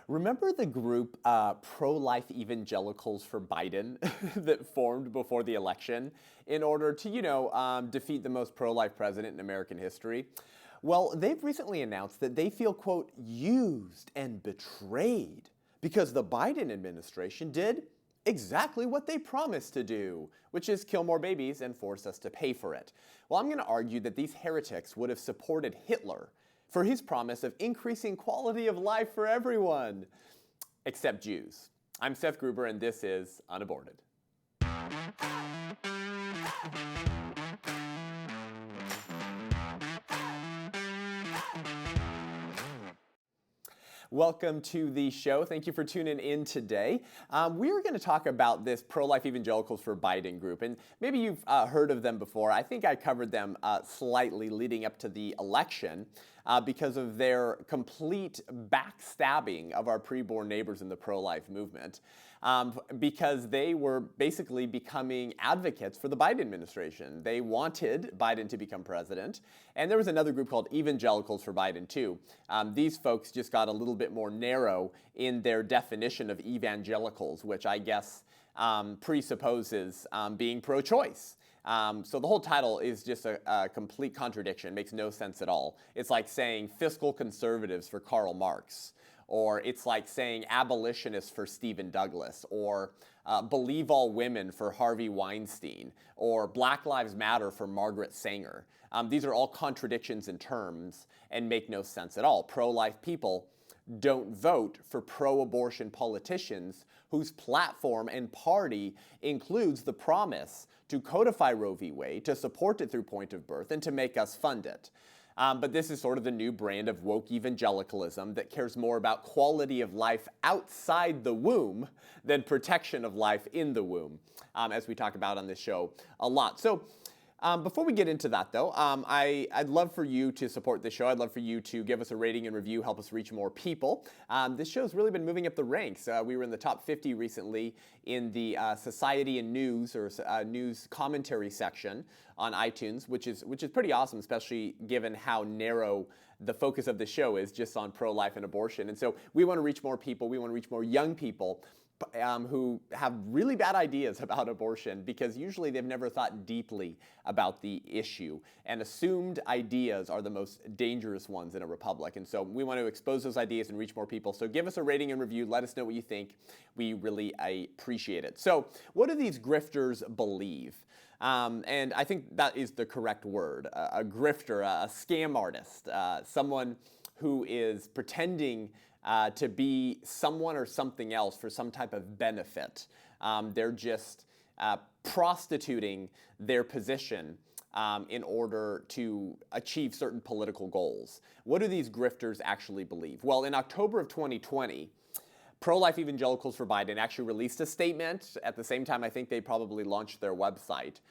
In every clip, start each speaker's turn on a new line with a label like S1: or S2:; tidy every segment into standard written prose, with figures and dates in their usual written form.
S1: Remember the group Pro-Life Evangelicals for Biden that formed before the election in order to, defeat the most pro-life president in American history? Well, they've recently announced that they feel, quote, used and betrayed because the Biden administration did exactly what they promised to do, which is kill more babies and force us to pay for it. Well, I'm going to argue that these heretics would have supported Hitler for his promise of increasing quality of life for everyone, except Jews. I'm Seth Gruber, and this is UnAborted. Welcome to the show. Thank you for tuning in today. We're going to talk about this Pro-Life Evangelicals for Biden group, and maybe you've heard of them before. I think I covered them slightly leading up to the election because of their complete backstabbing of our preborn neighbors in the pro-life movement. Because they were basically becoming advocates for the Biden administration. They wanted Biden to become president. And there was another group called Evangelicals for Biden, too. These folks just got a little bit more narrow in their definition of evangelicals, which I guess presupposes being pro-choice. So the whole title is just a complete contradiction. It makes no sense at all. It's like saying fiscal conservatives for Karl Marx. Or it's like saying abolitionists for Stephen Douglas, or believe all women for Harvey Weinstein, or Black Lives Matter for Margaret Sanger. These are all contradictions in terms and make no sense at all. Pro-life people don't vote for pro-abortion politicians whose platform and party includes the promise to codify Roe v. Wade, to support it through point of birth, and to make us fund it. But this is sort of the new brand of woke evangelicalism that cares more about quality of life outside the womb than protection of life in the womb, as we talk about on this show a lot. So before we get into that, though, I'd love for you to support this show. I'd love for you to give us a rating and review, help us reach more people. This show's really been moving up the ranks. We were in the top 50 recently in the Society and News or news commentary section on iTunes, which is pretty awesome, especially given how narrow the focus of the show is just on pro-life and abortion. And so we want to reach more people. We want to reach more young people who have really bad ideas about abortion because usually they've never thought deeply about the issue, and assumed ideas are the most dangerous ones in a republic. And so we want to expose those ideas and reach more people. So give us a rating and review. Let us know what you think. We really appreciate it. So what do these grifters believe? And I think that is the correct word. A grifter, a scam artist, someone who is pretending to be someone or something else for some type of benefit. They're just prostituting their position in order to achieve certain political goals. What do these grifters actually believe? Well, in October of 2020, Pro-Life Evangelicals for Biden actually released a statement. At the same time, I think they probably launched their website,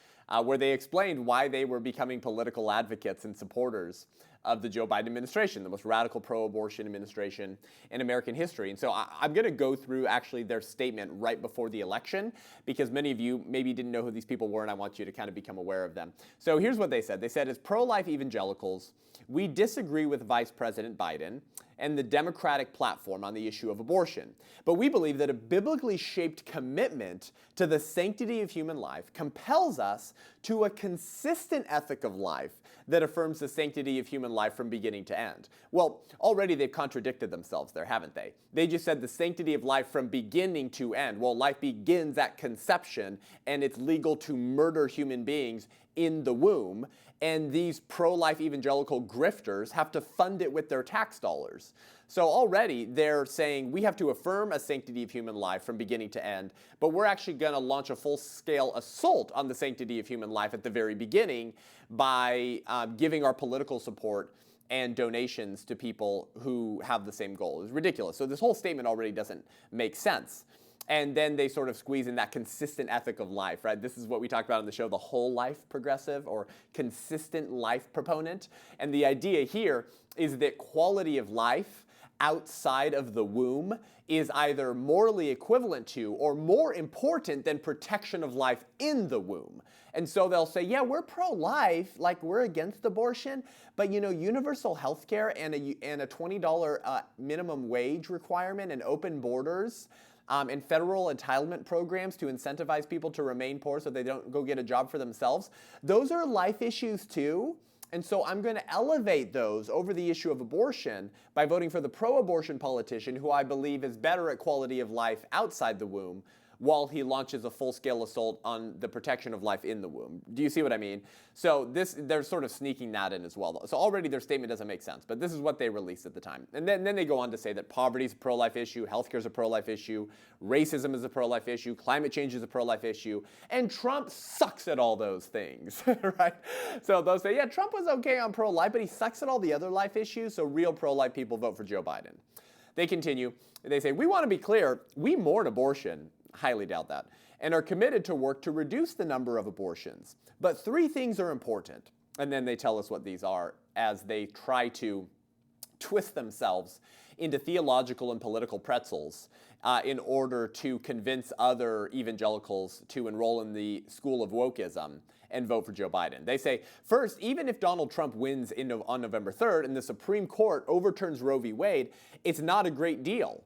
S1: where they explained why they were becoming political advocates and supporters of the Joe Biden administration, the most radical pro-abortion administration in American history. And so I'm going to go through actually their statement right before the election, because many of you maybe didn't know who these people were, and I want you to kind of become aware of them. So here's what they said. They said, as pro-life evangelicals, we disagree with Vice President Biden and the Democratic platform on the issue of abortion. But we believe that a biblically shaped commitment to the sanctity of human life compels us to a consistent ethic of life that affirms the sanctity of human life from beginning to end. Well, already they've contradicted themselves there, haven't they? They just said the sanctity of life from beginning to end. Well, life begins at conception, and it's legal to murder human beings in the womb, and these pro-life evangelical grifters have to fund it with their tax dollars. So already they're saying we have to affirm a sanctity of human life from beginning to end, but we're actually going to launch a full-scale assault on the sanctity of human life at the very beginning by giving our political support and donations to people who have the same goal. It's ridiculous. So this whole statement already doesn't make sense. And then they sort of squeeze in that consistent ethic of life, right? This is what we talked about on the show, the whole life progressive or consistent life proponent. And the idea here is that quality of life outside of the womb is either morally equivalent to or more important than protection of life in the womb. And so they'll say, yeah, we're pro-life, like we're against abortion, but universal health care and a $20 minimum wage requirement and open borders and federal entitlement programs to incentivize people to remain poor so they don't go get a job for themselves, those are life issues too. And so I'm going to elevate those over the issue of abortion by voting for the pro-abortion politician who I believe is better at quality of life outside the womb while he launches a full-scale assault on the protection of life in the womb. Do you see what I mean? So they're sort of sneaking that in as well. So already their statement doesn't make sense, but this is what they released at the time. And then they go on to say that poverty is a pro-life issue, healthcare is a pro-life issue, racism is a pro-life issue, climate change is a pro-life issue, and Trump sucks at all those things, right? So they'll say, yeah, Trump was okay on pro-life, but he sucks at all the other life issues, so real pro-life people vote for Joe Biden. They continue. They say, we want to be clear, we mourn abortion. Highly doubt that, and are committed to work to reduce the number of abortions. But three things are important, and then they tell us what these are as they try to twist themselves into theological and political pretzels in order to convince other evangelicals to enroll in the school of wokeism and vote for Joe Biden. They say, first, even if Donald Trump wins on November 3rd and the Supreme Court overturns Roe v. Wade, it's not a great deal.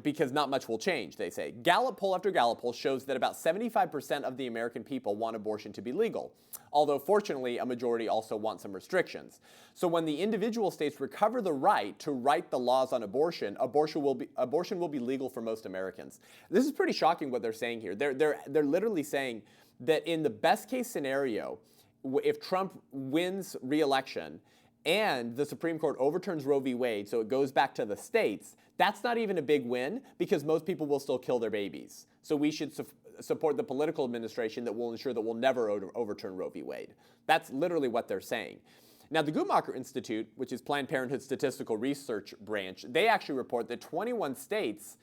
S1: Because not much will change, they say. Gallup poll after Gallup poll shows that about 75% of the American people want abortion to be legal, although fortunately a majority also want some restrictions. So when the individual states recover the right to write the laws on abortion, abortion will be legal for most Americans. This is pretty shocking what they're saying here. They're literally saying that in the best case scenario, if Trump wins re-election and the Supreme Court overturns Roe v. Wade, so it goes back to the states, that's not even a big win because most people will still kill their babies. So we should support the political administration that will ensure that we'll never overturn Roe v. Wade. That's literally what they're saying. Now, the Guttmacher Institute, which is Planned Parenthood's statistical research branch, they actually report that 21 states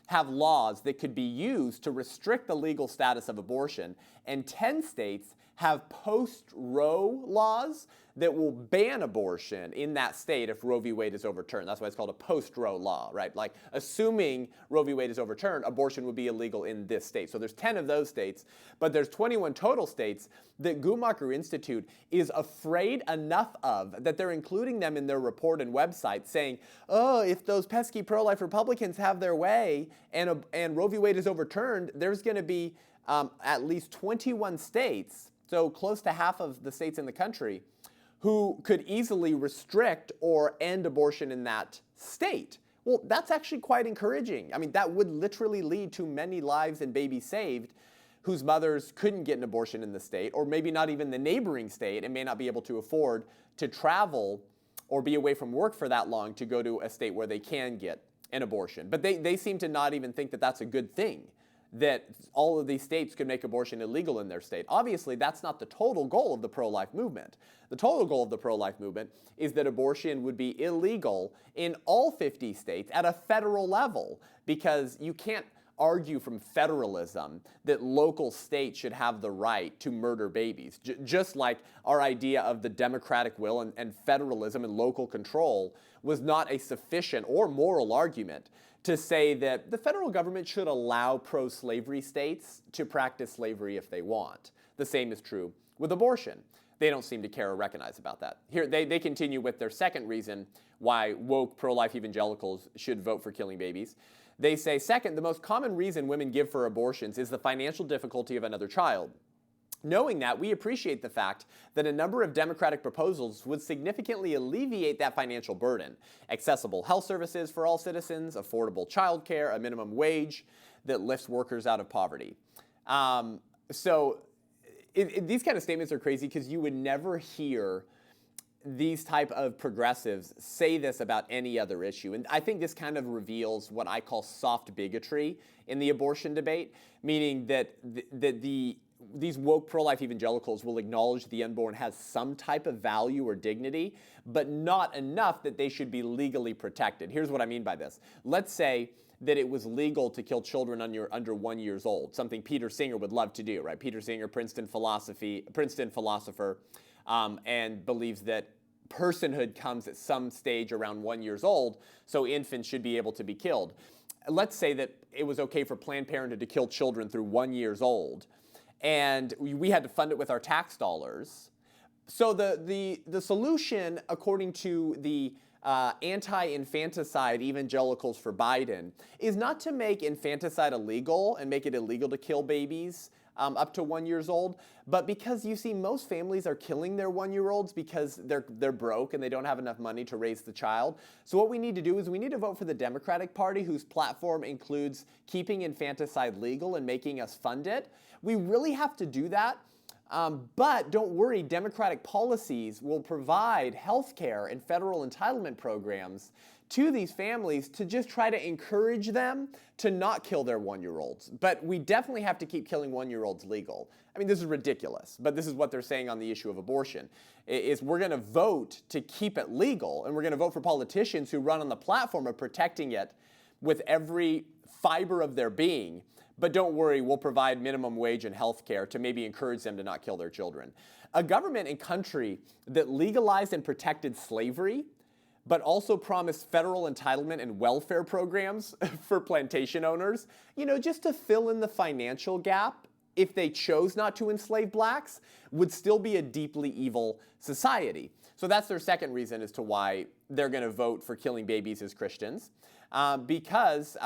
S1: have laws that could be used to restrict the legal status of abortion, and 10 states have post-Roe laws that will ban abortion in that state if Roe v. Wade is overturned. That's why it's called a post-Roe law, right? Like, assuming Roe v. Wade is overturned, abortion would be illegal in this state. So there's 10 of those states, but there's 21 total states that Guttmacher Institute is afraid enough of that they're including them in their report and website saying, oh, if those pesky pro-life Republicans have their way and Roe v. Wade is overturned, there's going to be at least 21 states, so close to half of the states in the country, who could easily restrict or end abortion in that state. Well, that's actually quite encouraging. I mean, that would literally lead to many lives and babies saved whose mothers couldn't get an abortion in the state, or maybe not even the neighboring state, and may not be able to afford to travel or be away from work for that long to go to a state where they can get an abortion. But they seem to not even think that that's a good thing, that all of these states could make abortion illegal in their state. Obviously, that's not the total goal of the pro-life movement. The total goal of the pro-life movement is that abortion would be illegal in all 50 states at a federal level, because you can't argue from federalism that local states should have the right to murder babies. Just like our idea of the democratic will and federalism and local control was not a sufficient or moral argument to say that the federal government should allow pro-slavery states to practice slavery if they want. The same is true with abortion. They don't seem to care or recognize about that. Here, they continue with their second reason why woke pro-life evangelicals should vote for killing babies. They say, second, the most common reason women give for abortions is the financial difficulty of another child. Knowing that, we appreciate the fact that a number of Democratic proposals would significantly alleviate that financial burden. Accessible health services for all citizens, affordable child care, a minimum wage that lifts workers out of poverty. These kind of statements are crazy because you would never hear these type of progressives say this about any other issue. And I think this kind of reveals what I call soft bigotry in the abortion debate, meaning that these woke pro-life evangelicals will acknowledge the unborn has some type of value or dignity, but not enough that they should be legally protected. Here's what I mean by this. Let's say that it was legal to kill children under 1 year old, something Peter Singer would love to do, right? Peter Singer, Princeton philosopher, and believes that personhood comes at some stage around 1 year old, so infants should be able to be killed. Let's say that it was okay for Planned Parenthood to kill children through 1 year old, and we had to fund it with our tax dollars. So the solution, according to the anti-infanticide Evangelicals for Biden, is not to make infanticide illegal and make it illegal to kill babies up to 1 year old, but because you see most families are killing their 1 year olds because they're broke and they don't have enough money to raise the child. So what we need to do is we need to vote for the Democratic Party, whose platform includes keeping infanticide legal and making us fund it. We really have to do that. But don't worry, Democratic policies will provide health care and federal entitlement programs to these families to just try to encourage them to not kill their 1 year olds. But we definitely have to keep killing 1 year olds legal. I mean, this is ridiculous, but this is what they're saying on the issue of abortion, is we're going to vote to keep it legal, and we're going to vote for politicians who run on the platform of protecting it with every fiber of their being. But don't worry, we'll provide minimum wage and health care to maybe encourage them to not kill their children. A government and country that legalized and protected slavery, but also promised federal entitlement and welfare programs for plantation owners, just to fill in the financial gap if they chose not to enslave blacks, would still be a deeply evil society. So that's their second reason as to why they're going to vote for killing babies as Christians, because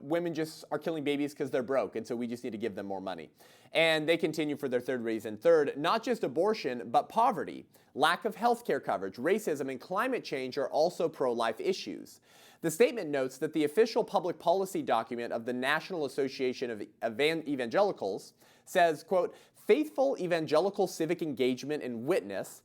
S1: women just are killing babies because they're broke, and so we just need to give them more money. And they continue for their third reason. Third, not just abortion, but poverty, lack of health care coverage, racism, and climate change are also pro-life issues. The statement notes that the official public policy document of the National Association of Evangelicals says, quote, faithful evangelical civic engagement and witness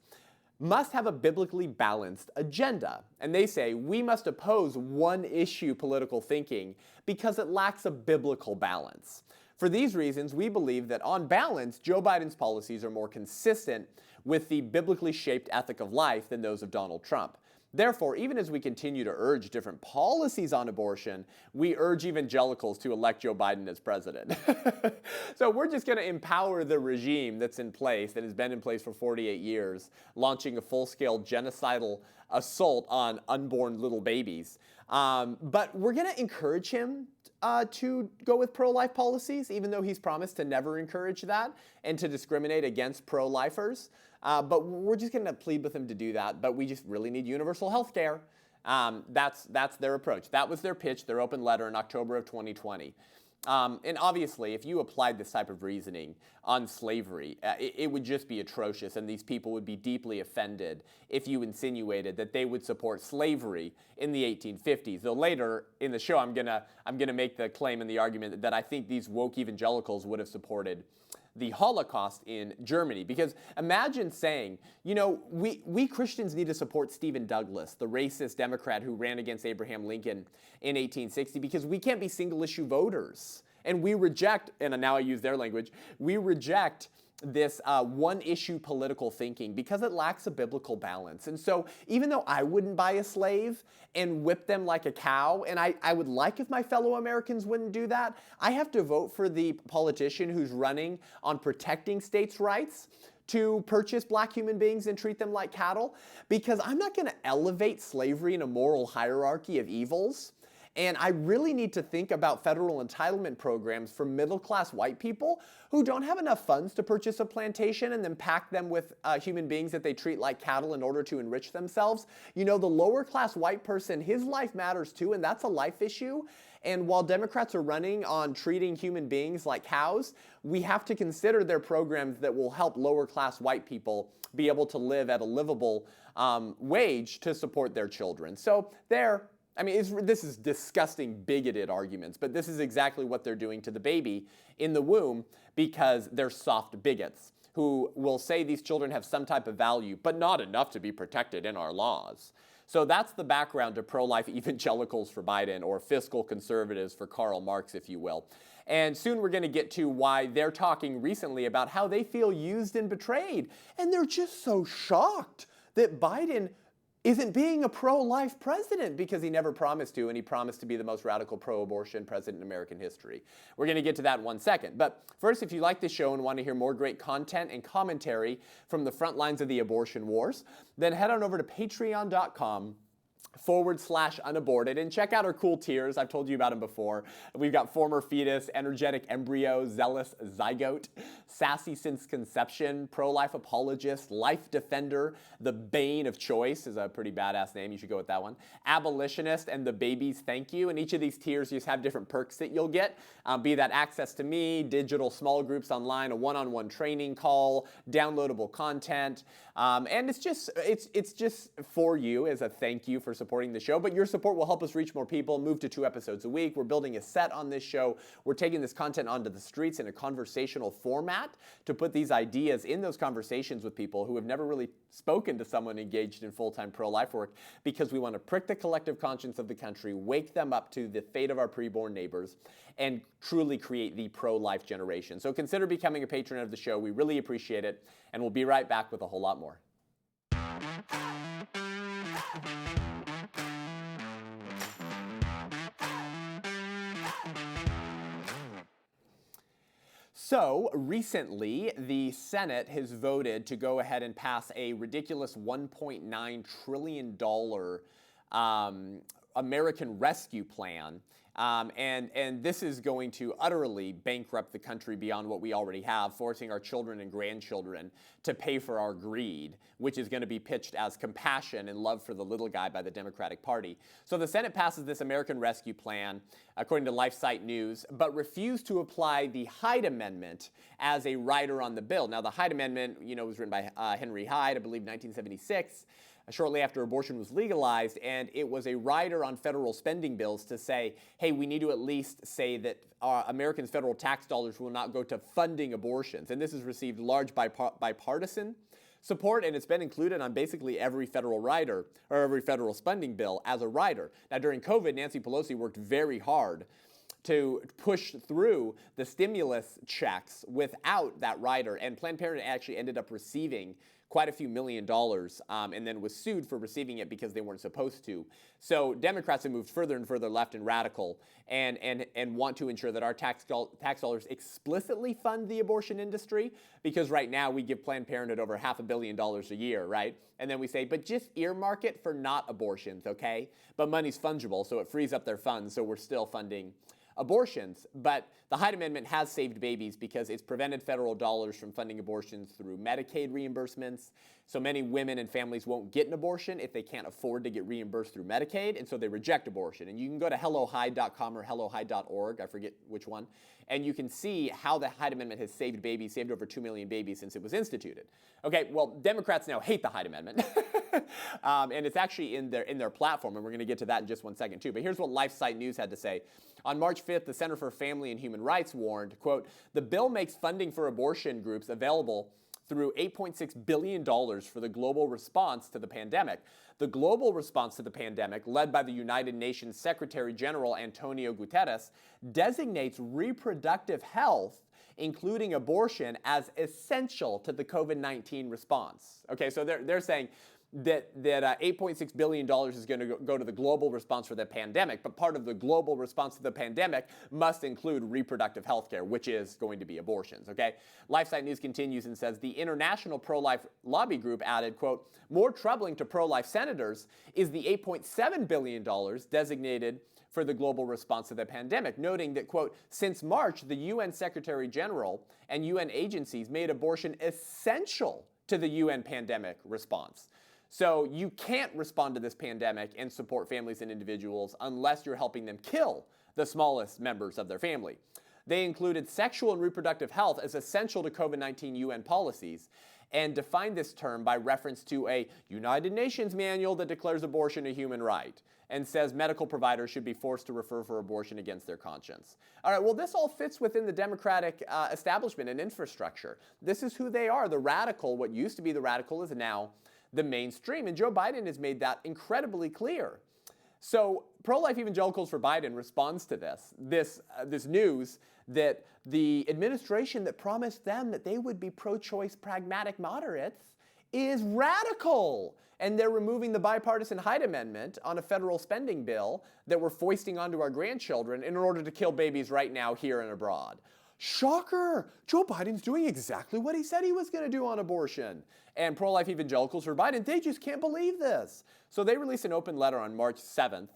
S1: must have a biblically balanced agenda. And they say we must oppose one-issue political thinking because it lacks a biblical balance. For these reasons, we believe that on balance, Joe Biden's policies are more consistent with the biblically shaped ethic of life than those of Donald Trump. Therefore, even as we continue to urge different policies on abortion, we urge evangelicals to elect Joe Biden as president. So we're just going to empower the regime that's in place, that has been in place for 48 years, launching a full-scale genocidal assault on unborn little babies. But we're going to encourage him to go with pro-life policies, even though he's promised to never encourage that and to discriminate against pro-lifers. But we're just going to plead with him to do that. But we just really need universal health care. That's their approach. That was their pitch, their open letter in October of 2020. And obviously, if you applied this type of reasoning on slavery, it would just be atrocious, and these people would be deeply offended if you insinuated that they would support slavery in the 1850s. Though later in the show, I'm gonna make the claim and the argument that I think these woke evangelicals would have supported the Holocaust in Germany. Because imagine saying, we Christians need to support Stephen Douglas, the racist Democrat who ran against Abraham Lincoln in 1860, because we can't be single-issue voters. And we reject, and now I use their language, we reject this one-issue political thinking because it lacks a biblical balance. And so even though I wouldn't buy a slave and whip them like a cow, and I would like if my fellow Americans wouldn't do that, I have to vote for the politician who's running on protecting states' rights to purchase black human beings and treat them like cattle, because I'm not going to elevate slavery in a moral hierarchy of evils. And I really need to think about federal entitlement programs for middle-class white people who don't have enough funds to purchase a plantation and then pack them with human beings that they treat like cattle in order to enrich themselves. The lower-class white person, his life matters too, and that's a life issue. And while Democrats are running on treating human beings like cows, we have to consider their programs that will help lower-class white people be able to live at a livable wage to support their children. So this is disgusting, bigoted arguments, but this is exactly what they're doing to the baby in the womb because they're soft bigots who will say these children have some type of value, but not enough to be protected in our laws. So that's the background to pro-life evangelicals for Biden, or fiscal conservatives for Karl Marx, if you will. And soon we're going to get to why they're talking recently about how they feel used and betrayed. And they're just so shocked that Biden isn't being a pro-life president because he never promised to, and he promised to be the most radical pro-abortion president in American history. We're going to get to that in 1 second. But first, if you like this show and want to hear more great content and commentary from the front lines of the abortion wars, then head on over to patreon.com/unaborted and check out our cool tiers. I've told you about them before. We've got former fetus, energetic embryo, zealous zygote, sassy since conception, pro-life apologist, life defender, the bane of choice is a pretty badass name. You should go with that one. Abolitionist and the babies thank you. And each of these tiers just have different perks that you'll get, be that access to me, digital small groups online, a one-on-one training call, downloadable content, and it's just for you as a thank you for supporting the show. But your support will help us reach more people, move to 2 episodes a week. We're building a set on this show. We're taking this content onto the streets in a conversational format to put these ideas in those conversations with people who have never really spoken to someone engaged in full-time pro-life work, because we want to prick the collective conscience of the country, wake them up to the fate of our preborn neighbors, and truly create the pro-life generation. So consider becoming a patron of the show. We really appreciate it, and we'll be right back with a whole lot more. So recently, the Senate has voted to go ahead and pass a ridiculous $1.9 trillion American Rescue Plan. And this is going to utterly bankrupt the country beyond what we already have, forcing our children and grandchildren to pay for our greed, which is going to be pitched as compassion and love for the little guy by the Democratic Party. So the Senate passes this American Rescue Plan, according to LifeSite News, but refused to apply the Hyde Amendment as a rider on the bill. Now, the Hyde Amendment, was written by Henry Hyde, I believe, 1976. Shortly after abortion was legalized, and it was a rider on federal spending bills to say, hey, we need to at least say that Americans' federal tax dollars will not go to funding abortions. And this has received large bipartisan support, and it's been included on basically every federal rider or every federal spending bill as a rider. Now, during COVID, Nancy Pelosi worked very hard to push through the stimulus checks without that rider, and Planned Parenthood actually ended up receiving quite a few $1 million, and then was sued for receiving it because they weren't supposed to. So Democrats have moved further and further left and radical, and want to ensure that our tax dollars explicitly fund the abortion industry, because right now we give Planned Parenthood over $500 million a year, right? And then we say, but just earmark it for not abortions, okay? But money's fungible, so it frees up their funds, so we're still funding abortions. But the Hyde Amendment has saved babies because it's prevented federal dollars from funding abortions through Medicaid reimbursements. So many women and families won't get an abortion if they can't afford to get reimbursed through Medicaid, and so they reject abortion. And you can go to hellohyde.com or hellohyde.org, I forget which one, and you can see how the Hyde Amendment has saved babies, saved over 2 million babies since it was instituted. Okay, well, Democrats now hate the Hyde Amendment, and it's actually in their platform, and we're going to get to that in just 1 second too. But here's what LifeSite News had to say. On March 5th, the Center for Family and Human Rights warned, quote, the bill makes funding for abortion groups available through $8.6 billion for the global response to the pandemic. The global response to the pandemic, led by the United Nations Secretary General Antonio Guterres, designates reproductive health, including abortion, as essential to the COVID-19 response. Okay, so they're saying that $8.6 billion is going to go to the global response for the pandemic, but part of the global response to the pandemic must include reproductive health care, which is going to be abortions, okay? LifeSite News continues and says, the International Pro-Life Lobby Group added, quote, more troubling to pro-life senators is the $8.7 billion designated for the global response to the pandemic, noting that, quote, since March, the UN Secretary General and UN agencies made abortion essential to the UN pandemic response. So you can't respond to this pandemic and support families and individuals unless you're helping them kill the smallest members of their family. They included sexual and reproductive health as essential to COVID-19 UN policies, and defined this term by reference to a United Nations manual that declares abortion a human right and says medical providers should be forced to refer for abortion against their conscience. All right, well, this all fits within the Democratic establishment and infrastructure. This is who they are. The radical, what used to be the radical, is now the mainstream, and Joe Biden has made that incredibly clear. So Pro-Life Evangelicals for Biden responds to this news that the administration that promised them that they would be pro-choice pragmatic moderates is radical. And they're removing the bipartisan Hyde Amendment on a federal spending bill that we're foisting onto our grandchildren in order to kill babies right now here and abroad. Shocker! Joe Biden's doing exactly what he said he was going to do on abortion. And pro-life evangelicals for Biden, they just can't believe this. So they released an open letter on March 7th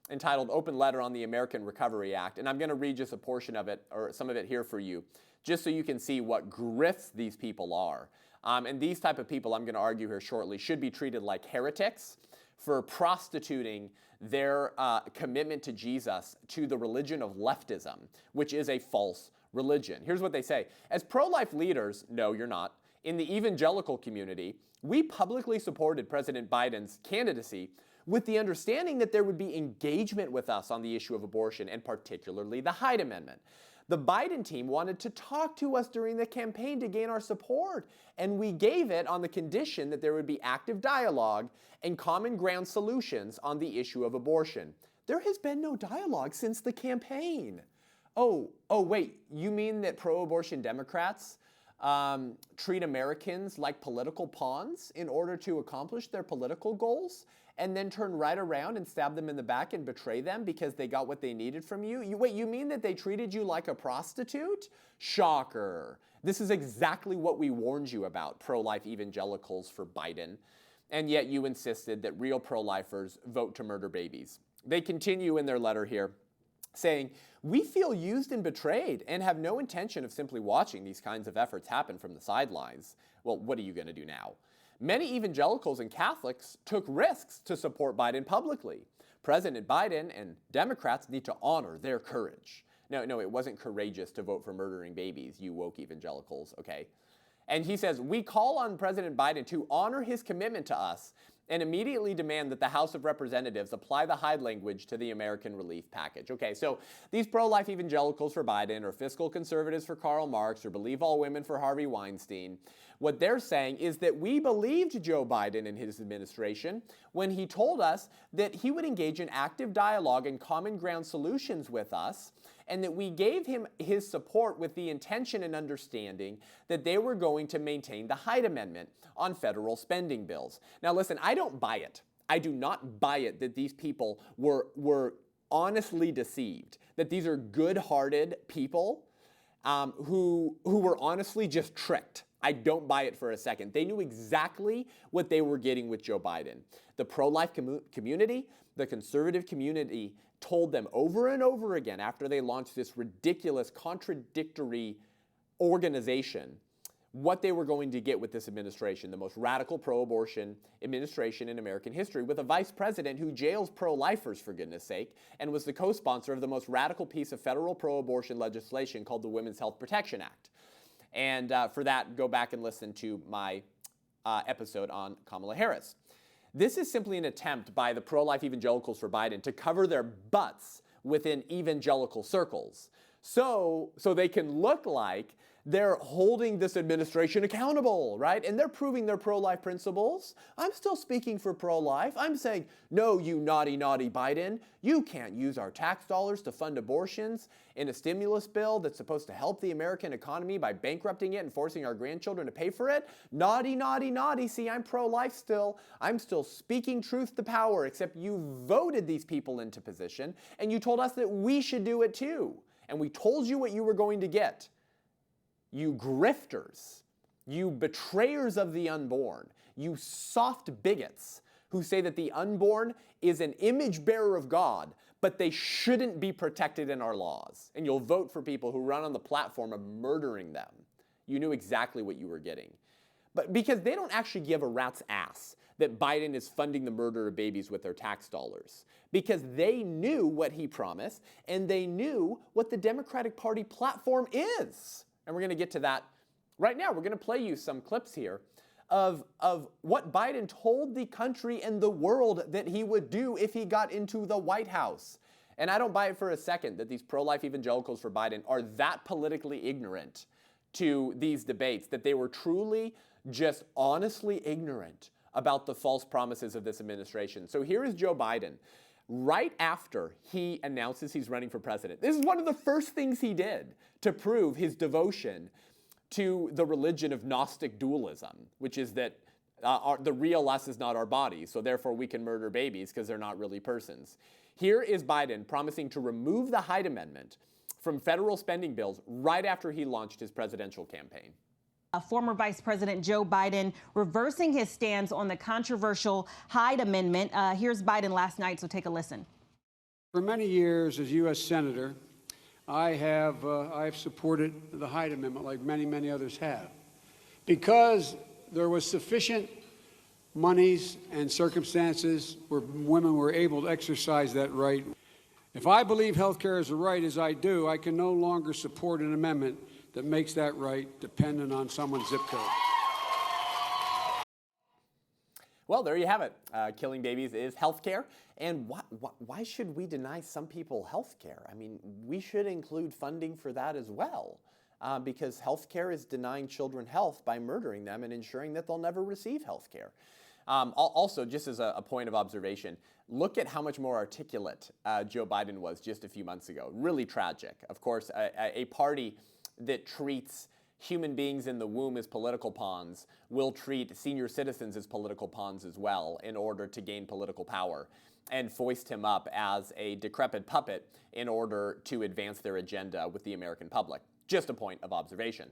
S1: entitled Open Letter on the American Recovery Act. And I'm going to read just a portion of it, or some of it here for you, just so you can see what grifts these people are. And these type of people, I'm going to argue here shortly, should be treated like heretics for prostituting their commitment to Jesus to the religion of leftism, which is a false religion. Here's what they say. As pro-life leaders, no, you're not, in the evangelical community, we publicly supported President Biden's candidacy with the understanding that there would be engagement with us on the issue of abortion, and particularly the Hyde Amendment. The Biden team wanted to talk to us during the campaign to gain our support, and we gave it on the condition that there would be active dialogue and common ground solutions on the issue of abortion. There has been no dialogue since the campaign. Oh, wait, you mean that pro-abortion Democrats treat Americans like political pawns in order to accomplish their political goals, and then turn right around and stab them in the back and betray them because they got what they needed from you? Wait, you mean that they treated you like a prostitute? Shocker. This is exactly what we warned you about, pro-life evangelicals for Biden, and yet you insisted that real pro-lifers vote to murder babies. They continue in their letter here, saying, we feel used and betrayed and have no intention of simply watching these kinds of efforts happen from the sidelines. Well, what are you going to do now? Many evangelicals and Catholics took risks to support Biden publicly. President Biden and Democrats need to honor their courage. No, it wasn't courageous to vote for murdering babies, you woke evangelicals, okay? And he says, we call on President Biden to honor his commitment to us and immediately demand that the House of Representatives apply the Hyde language to the American relief package. Okay, so these pro-life evangelicals for Biden, or fiscal conservatives for Karl Marx, or believe all women for Harvey Weinstein, what they're saying is that we believed Joe Biden and his administration when he told us that he would engage in active dialogue and common ground solutions with us, and that we gave him his support with the intention and understanding that they were going to maintain the Hyde Amendment on federal spending bills. Now listen, I don't buy it. I do not buy it that these people were honestly deceived, that these are good-hearted people who were honestly just tricked. I don't buy it for a second. They knew exactly what they were getting with Joe Biden. The pro-life community, the conservative community told them over and over again after they launched this ridiculous, contradictory organization what they were going to get with this administration, the most radical pro-abortion administration in American history, with a vice president who jails pro-lifers, for goodness sake, and was the co-sponsor of the most radical piece of federal pro-abortion legislation called the Women's Health Protection Act. And for that, go back and listen to my episode on Kamala Harris. This is simply an attempt by the pro-life evangelicals for Biden to cover their butts within evangelical circles so they can look like they're holding this administration accountable, right? And they're proving their pro-life principles. I'm still speaking for pro-life. I'm saying, no, you naughty, naughty Biden. You can't use our tax dollars to fund abortions in a stimulus bill that's supposed to help the American economy by bankrupting it and forcing our grandchildren to pay for it. Naughty, naughty, naughty. See, I'm pro-life still. I'm still speaking truth to power, except you voted these people into position, and you told us that we should do it too. And we told you what you were going to get. You grifters, you betrayers of the unborn, you soft bigots who say that the unborn is an image bearer of God, but they shouldn't be protected in our laws. And you'll vote for people who run on the platform of murdering them. You knew exactly what you were getting. But because they don't actually give a rat's ass that Biden is funding the murder of babies with their tax dollars, because they knew what he promised and they knew what the Democratic Party platform is. And we're going to get to that right now. We're going to play you some clips here of what Biden told the country and the world that he would do if he got into the White House. And I don't buy it for a second that these pro-life evangelicals for Biden are that politically ignorant to these debates, that they were truly just honestly ignorant about the false promises of this administration. So here is Joe Biden. Right after he announces he's running for president. This is one of the first things he did to prove his devotion to the religion of Gnostic dualism, which is that The real us is not our bodies, so therefore we can murder babies because they're not really persons. Here is Biden promising to remove the Hyde Amendment from federal spending bills right after he launched his presidential campaign.
S2: Former Vice President Joe Biden reversing his stance on the controversial Hyde Amendment. Here's Biden last night, so take a listen.
S3: For many years as U.S. Senator, I've supported the Hyde Amendment like many others have, because there was sufficient monies and circumstances where women were able to exercise that right. If I believe health care is a right, as I do, I can no longer support an amendment that makes that right dependent on someone's zip code.
S1: Well, there you have it. Killing babies is health care. And why should we deny some people health care? I mean, we should include funding for that as well, because health care is denying children health by murdering them and ensuring that they'll never receive health care. Also, just as a point of observation, look at how much more articulate Joe Biden was just a few months ago. Really tragic. Of course, a party that treats human beings in the womb as political pawns will treat senior citizens as political pawns as well in order to gain political power, and foist him up as a decrepit puppet in order to advance their agenda with the American public. Just a point of observation.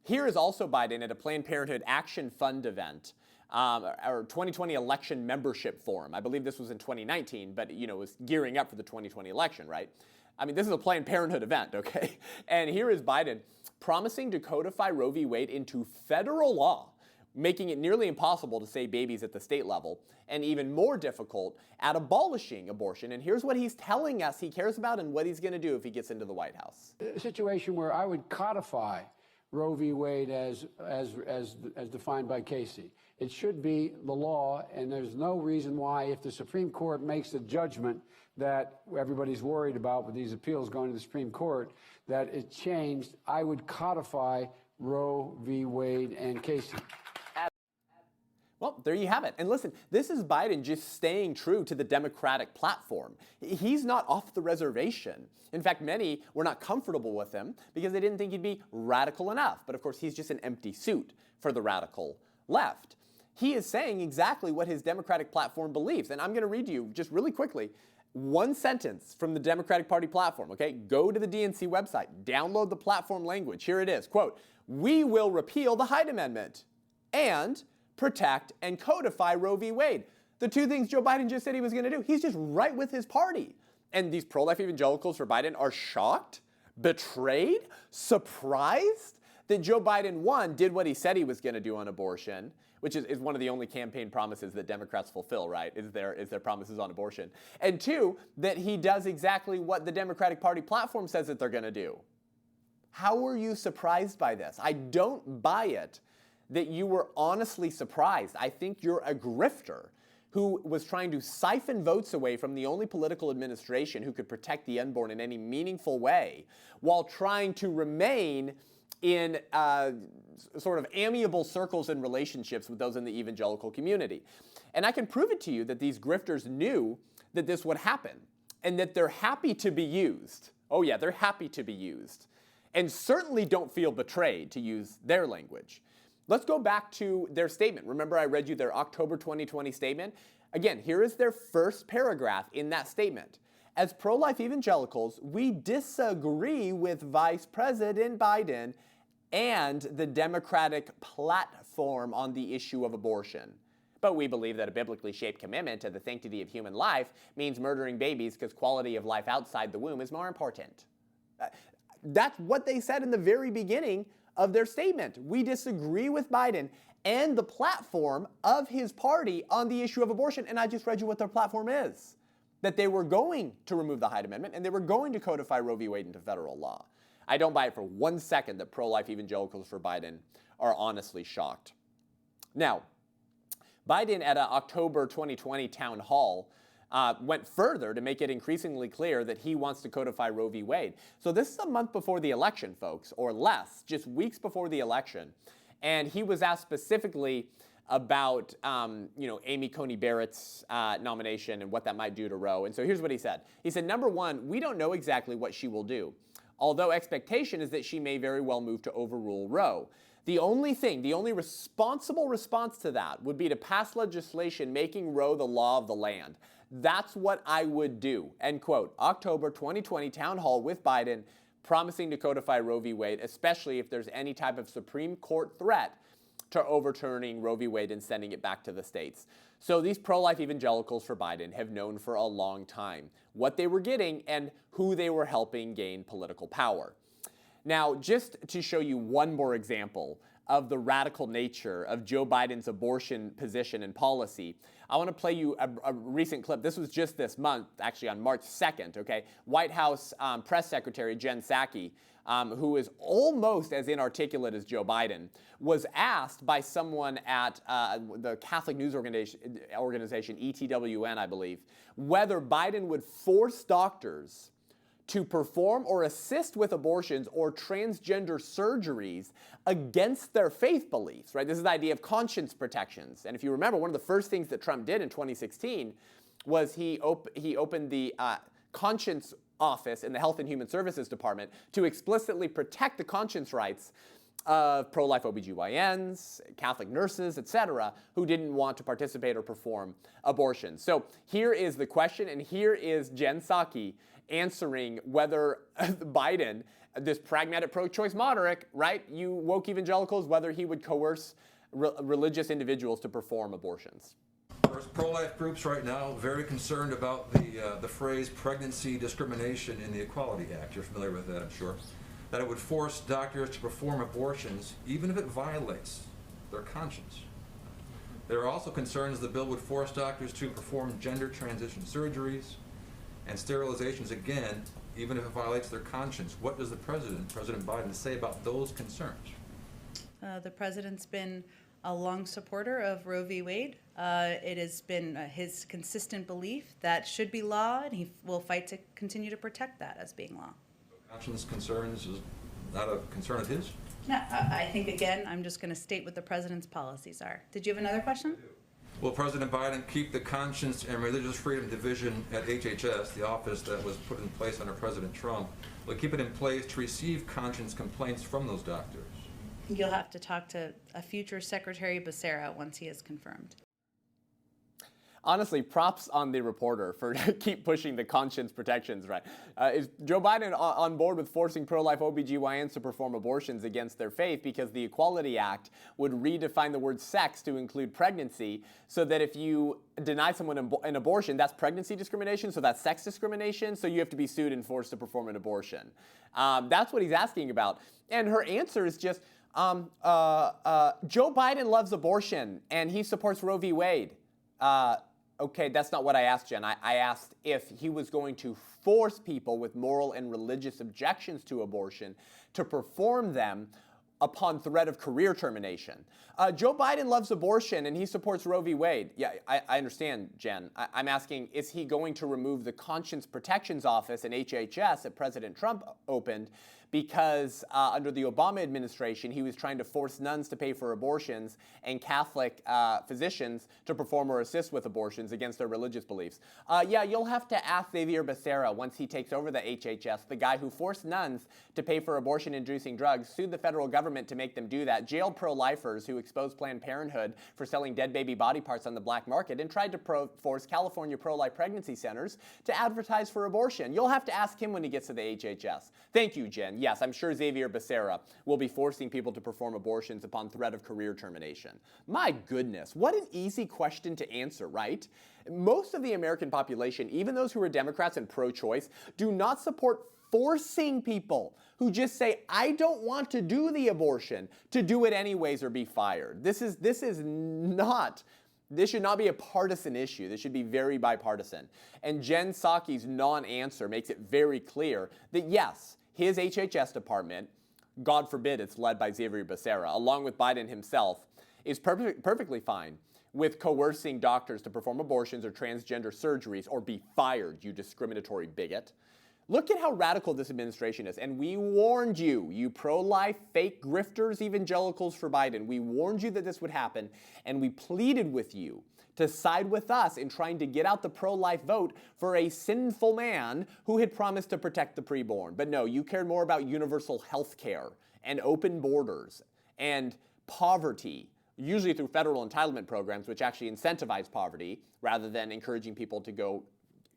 S1: Here is also Biden at a Planned Parenthood Action Fund event, our 2020 election membership forum. I believe this was in 2019, but it was gearing up for the 2020 election, right? I mean, this is a Planned Parenthood event, okay? And here is Biden promising to codify Roe v. Wade into federal law, making it nearly impossible to save babies at the state level, and even more difficult at abolishing abortion. And here's what he's telling us he cares about and what he's going to do if he gets into the White House.
S3: A situation where I would codify Roe v. Wade as defined by Casey. It should be the law, and there's no reason why, if the Supreme Court makes a judgment that everybody's worried about with these appeals going to the Supreme Court, that it changed, I would codify Roe v. Wade and Casey.
S1: Well, there you have it. And listen, this is Biden just staying true to the Democratic platform. He's not off the reservation. In fact, many were not comfortable with him because they didn't think he'd be radical enough. But of course, he's just an empty suit for the radical left. He is saying exactly what his Democratic platform believes. And I'm going to read you just really quickly one sentence from the Democratic Party platform, okay? Go to the DNC website, download the platform language. Here it is, quote, "We will repeal the Hyde Amendment and protect and codify Roe v. Wade." The two things Joe Biden just said he was going to do. He's just right with his party. And these pro-life evangelicals for Biden are shocked, betrayed, surprised that Joe Biden, one, did what he said he was going to do on abortion, which is one of the only campaign promises that Democrats fulfill, right, is their promises on abortion. And two, that he does exactly what the Democratic Party platform says that they're going to do. How are you surprised by this? I don't buy it that you were honestly surprised. I think you're a grifter who was trying to siphon votes away from the only political administration who could protect the unborn in any meaningful way, while trying to remain in sort of amiable circles and relationships with those in the evangelical community. And I can prove it to you that these grifters knew that this would happen and that they're happy to be used. Oh yeah, they're happy to be used. And certainly don't feel betrayed, to use their language. Let's go back to their statement. Remember, I read you their October 2020 statement? Again, here is their first paragraph in that statement. As pro-life evangelicals, we disagree with Vice President Biden and the Democratic platform on the issue of abortion. But we believe that a biblically shaped commitment to the sanctity of human life means murdering babies because quality of life outside the womb is more important. That's what they said in the very beginning of their statement. We disagree with Biden and the platform of his party on the issue of abortion. And I just read you what their platform is. That they were going to remove the Hyde Amendment and they were going to codify Roe v. Wade into federal law. I don't buy it for 1 second that pro-life evangelicals for Biden are honestly shocked. Now, Biden at an October 2020 town hall went further to make it increasingly clear that he wants to codify Roe v. Wade. So this is a month before the election, folks, or less, just weeks before the election. And he was asked specifically about, Amy Coney Barrett's nomination and what that might do to Roe. And so here's what he said. He said, number one, we don't know exactly what she will do, although expectation is that she may very well move to overrule Roe. The only responsible response to that would be to pass legislation making Roe the law of the land. That's what I would do. End quote. October 2020 town hall with Biden promising to codify Roe v. Wade, especially if there's any type of Supreme Court threat to overturning Roe v. Wade and sending it back to the states. So these pro-life evangelicals for Biden have known for a long time what they were getting and who they were helping gain political power. Now, just to show you one more example of the radical nature of Joe Biden's abortion position and policy, I want to play you a recent clip. This was just this month, actually on March 2nd, okay? White House Press Secretary Jen Psaki, who is almost as inarticulate as Joe Biden, was asked by someone at the Catholic news organization, ETWN, I believe, whether Biden would force doctors to perform or assist with abortions or transgender surgeries against their faith beliefs, right? This is the idea of conscience protections. And if you remember, one of the first things that Trump did in 2016 was he opened the conscience office in the Health and Human Services Department to explicitly protect the conscience rights of pro-life OBGYNs, Catholic nurses, etc., who didn't want to participate or perform abortions. So here is the question, and here is Jen Psaki answering whether Biden, this pragmatic pro-choice moderate, right, you woke evangelicals, whether he would coerce religious individuals to perform abortions.
S4: There's pro-life groups right now very concerned about the phrase pregnancy discrimination in the Equality Act. You're familiar with that, I'm sure. That it would force doctors to perform abortions even if it violates their conscience. There are also concerns the bill would force doctors to perform gender transition surgeries and sterilizations again, even if it violates their conscience. What does President Biden, say about those concerns?
S5: The president's been a long supporter of Roe v. Wade. It has been his consistent belief that should be law, and he will fight to continue to protect that as being law.
S4: Conscience concerns is not a concern of his?
S5: No, I think, again, I'm just going to state what the president's policies are. Did you have another question?
S4: Will President Biden keep the Conscience and Religious Freedom Division at HHS, the office that was put in place under President Trump, will keep it in place to receive conscience complaints from those doctors?
S5: You'll have to talk to a future Secretary Becerra once he is confirmed.
S1: Honestly, props on the reporter for keep pushing the conscience protections, right? Is Joe Biden on board with forcing pro-life OBGYNs to perform abortions against their faith because the Equality Act would redefine the word sex to include pregnancy so that if you deny someone an abortion, that's pregnancy discrimination, so that's sex discrimination, so you have to be sued and forced to perform an abortion. That's what he's asking about. And her answer is just, Joe Biden loves abortion and he supports Roe v. Wade. Okay, that's not what I asked, Jen. I asked if he was going to force people with moral and religious objections to abortion to perform them upon threat of career termination. Joe Biden loves abortion and he supports Roe v. Wade. Yeah, I understand, Jen. I'm asking, is he going to remove the Conscience Protections Office in HHS that President Trump opened because under the Obama administration, he was trying to force nuns to pay for abortions and Catholic physicians to perform or assist with abortions against their religious beliefs. Yeah, you'll have to ask Xavier Becerra once he takes over the HHS, the guy who forced nuns to pay for abortion-inducing drugs, sued the federal government to make them do that, jailed pro-lifers who exposed Planned Parenthood for selling dead baby body parts on the black market, and tried to force California pro-life pregnancy centers to advertise for abortion. You'll have to ask him when he gets to the HHS. Thank you, Jen. Yes, I'm sure Xavier Becerra will be forcing people to perform abortions upon threat of career termination. My goodness, what an easy question to answer, right? Most of the American population, even those who are Democrats and pro-choice, do not support forcing people who just say, I don't want to do the abortion, to do it anyways or be fired. This should not be a partisan issue. This should be very bipartisan. And Jen Psaki's non-answer makes it very clear that yes, his HHS department, God forbid it's led by Xavier Becerra, along with Biden himself, is perfectly fine with coercing doctors to perform abortions or transgender surgeries or be fired, you discriminatory bigot. Look at how radical this administration is. And we warned you, you pro-life, fake grifters, evangelicals for Biden. We warned you that this would happen, and we pleaded with you to side with us in trying to get out the pro-life vote for a sinful man who had promised to protect the preborn. But no, you cared more about universal health care and open borders and poverty, usually through federal entitlement programs, which actually incentivize poverty rather than encouraging people to go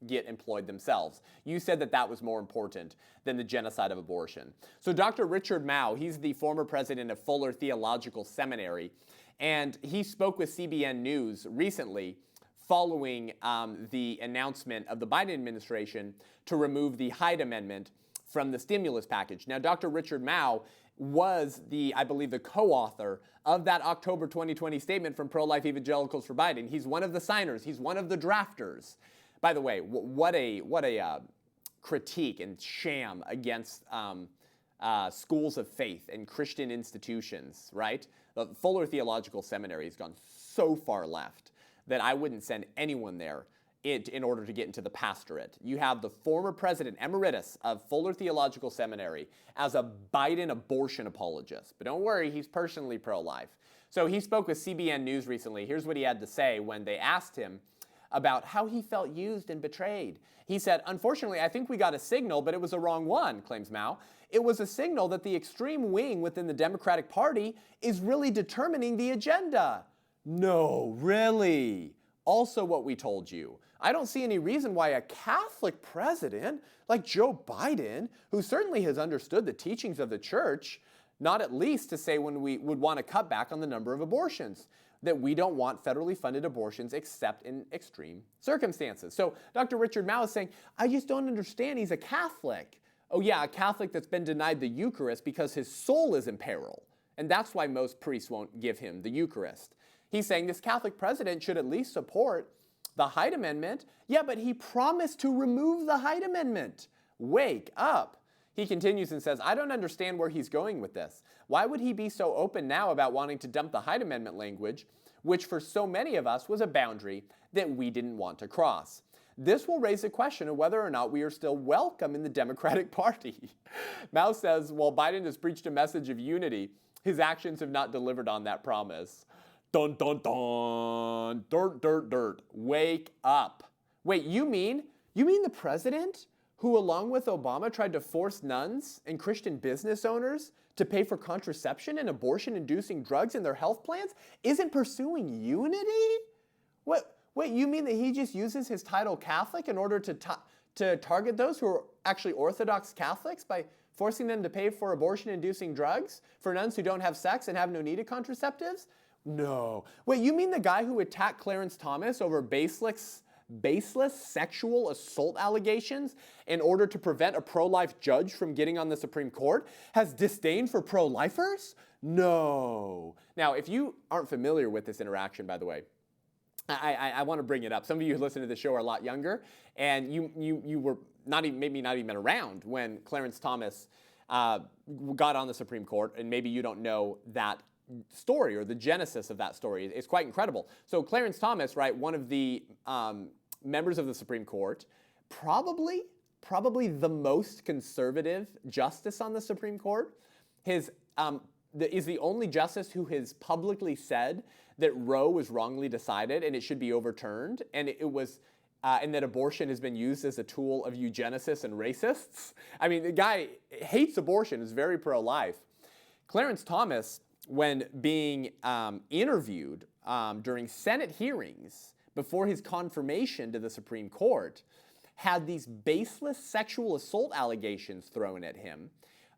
S1: get employed themselves. You said that that was more important than the genocide of abortion. So Dr. Richard Mao, he's the former president of Fuller Theological Seminary, and he spoke with CBN News recently following the announcement of the Biden administration to remove the Hyde Amendment from the stimulus package. Now, Dr. Richard Mao was I believe, the co-author of that October 2020 statement from Pro-Life Evangelicals for Biden. He's one of the signers. He's one of the drafters. By the way, what a critique and sham against schools of faith and Christian institutions, right? The Fuller Theological Seminary has gone so far left that I wouldn't send anyone there in order to get into the pastorate. You have the former president emeritus of Fuller Theological Seminary as a Biden abortion apologist. But don't worry, he's personally pro-life. So he spoke with CBN News recently. Here's what he had to say when they asked him about how he felt used and betrayed. He said, "Unfortunately, I think we got a signal, but it was a wrong one," claims Mao. "It was a signal that the extreme wing within the Democratic Party is really determining the agenda." No, really? Also what we told you. I don't see any reason why a Catholic president like Joe Biden, who certainly has understood the teachings of the church, not at least to say when we would want to cut back on the number of abortions, that we don't want federally funded abortions except in extreme circumstances. So Dr. Richard Mao is saying, I just don't understand. He's a Catholic. Oh yeah, a Catholic that's been denied the Eucharist because his soul is in peril. And that's why most priests won't give him the Eucharist. He's saying this Catholic president should at least support the Hyde Amendment. Yeah, but he promised to remove the Hyde Amendment. Wake up. He continues and says, I don't understand where he's going with this. Why would he be so open now about wanting to dump the Hyde Amendment language, which for so many of us was a boundary that we didn't want to cross? This will raise the question of whether or not we are still welcome in the Democratic Party. Mao says, while Biden has preached a message of unity, his actions have not delivered on that promise. Dun, dun, dun. Dirt, dirt, dirt. Wake up. Wait, you mean the president who, along with Obama, tried to force nuns and Christian business owners to pay for contraception and abortion-inducing drugs in their health plans, isn't pursuing unity? Wait, you mean that he just uses his title Catholic in order to target those who are actually Orthodox Catholics by forcing them to pay for abortion-inducing drugs for nuns who don't have sex and have no need of contraceptives? No. Wait, you mean the guy who attacked Clarence Thomas over baseless sexual assault allegations in order to prevent a pro-life judge from getting on the Supreme Court has disdain for pro-lifers? No. Now, if you aren't familiar with this interaction, by the way, I want to bring it up. Some of you who listen to the show are a lot younger, and you were maybe not even around when Clarence Thomas got on the Supreme Court, and maybe you don't know that story or the genesis of that story. It's quite incredible. So Clarence Thomas, right, one of the members of the Supreme Court, probably the most conservative justice on the Supreme Court, is the only justice who has publicly said that Roe was wrongly decided and it should be overturned, and and that abortion has been used as a tool of eugenicists and racists. I mean, the guy hates abortion, is very pro-life. Clarence Thomas, when being interviewed during Senate hearings before his confirmation to the Supreme Court, had these baseless sexual assault allegations thrown at him.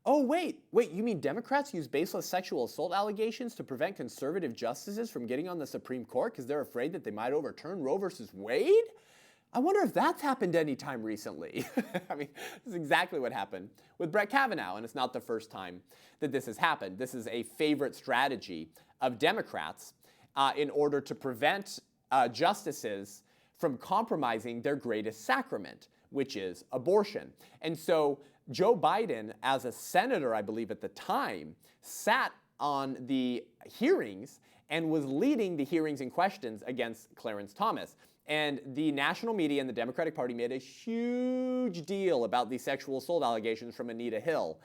S1: Oh, wait, you mean Democrats use baseless sexual assault allegations to prevent conservative justices from getting on the Supreme Court because they're afraid that they might overturn Roe versus Wade? I wonder if that's happened any time recently. I mean, this is exactly what happened with Brett Kavanaugh, and it's not the first time that this has happened. This is a favorite strategy of Democrats in order to prevent justices from compromising their greatest sacrament, which is abortion. And so Joe Biden, as a senator, I believe at the time, sat on the hearings and was leading the hearings and questions against Clarence Thomas. And the national media and the Democratic Party made a huge deal about these sexual assault allegations from Anita Hill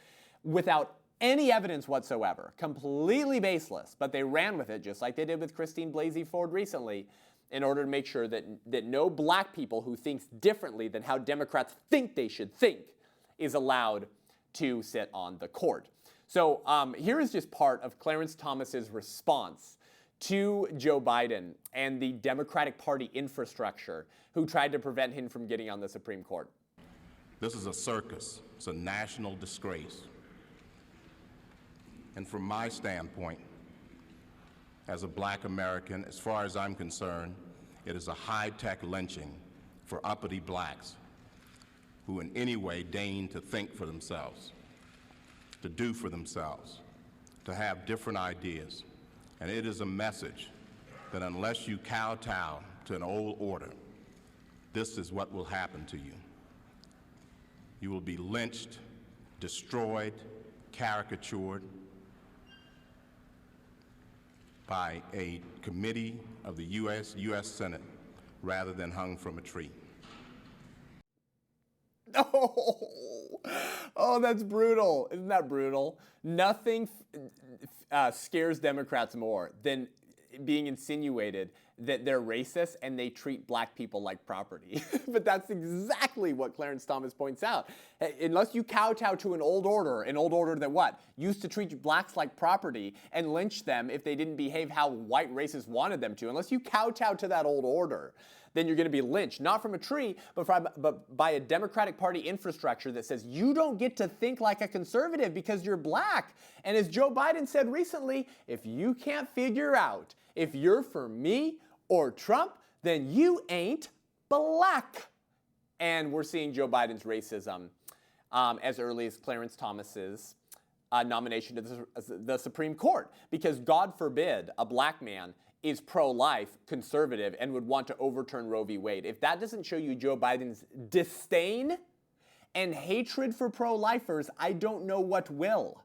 S1: without any evidence whatsoever, completely baseless. But they ran with it just like they did with Christine Blasey Ford recently in order to make sure that no black people who thinks differently than how Democrats think they should think is allowed to sit on the court. So here is just part of Clarence Thomas's response to Joe Biden and the Democratic Party infrastructure who tried to prevent him from getting on the Supreme Court.
S6: This is a circus. It's a national disgrace. And from my standpoint, as a black American, as far as I'm concerned, it is a high-tech lynching for uppity blacks who in any way deign to think for themselves, to do for themselves, to have different ideas. And it is a message that unless you kowtow to an old order, this is what will happen to you. You will be lynched, destroyed, caricatured by a committee of the U.S. Senate rather than hung from a tree.
S1: Oh, that's brutal. Isn't that brutal? Nothing scares Democrats more than being insinuated that they're racist and they treat black people like property. But that's exactly what Clarence Thomas points out. Unless you kowtow to an old order that what? Used to treat blacks like property and lynch them if they didn't behave how white racists wanted them to. Unless you kowtow to that old order, then you're going to be lynched, not from a tree, but by a Democratic Party infrastructure that says you don't get to think like a conservative because you're black. And as Joe Biden said recently, if you can't figure out if you're for me or Trump, then you ain't black. And we're seeing Joe Biden's racism as early as Clarence Thomas's nomination to the Supreme Court, because God forbid a black man is pro-life, conservative, and would want to overturn Roe v. Wade. If that doesn't show you Joe Biden's disdain and hatred for pro-lifers, I don't know what will.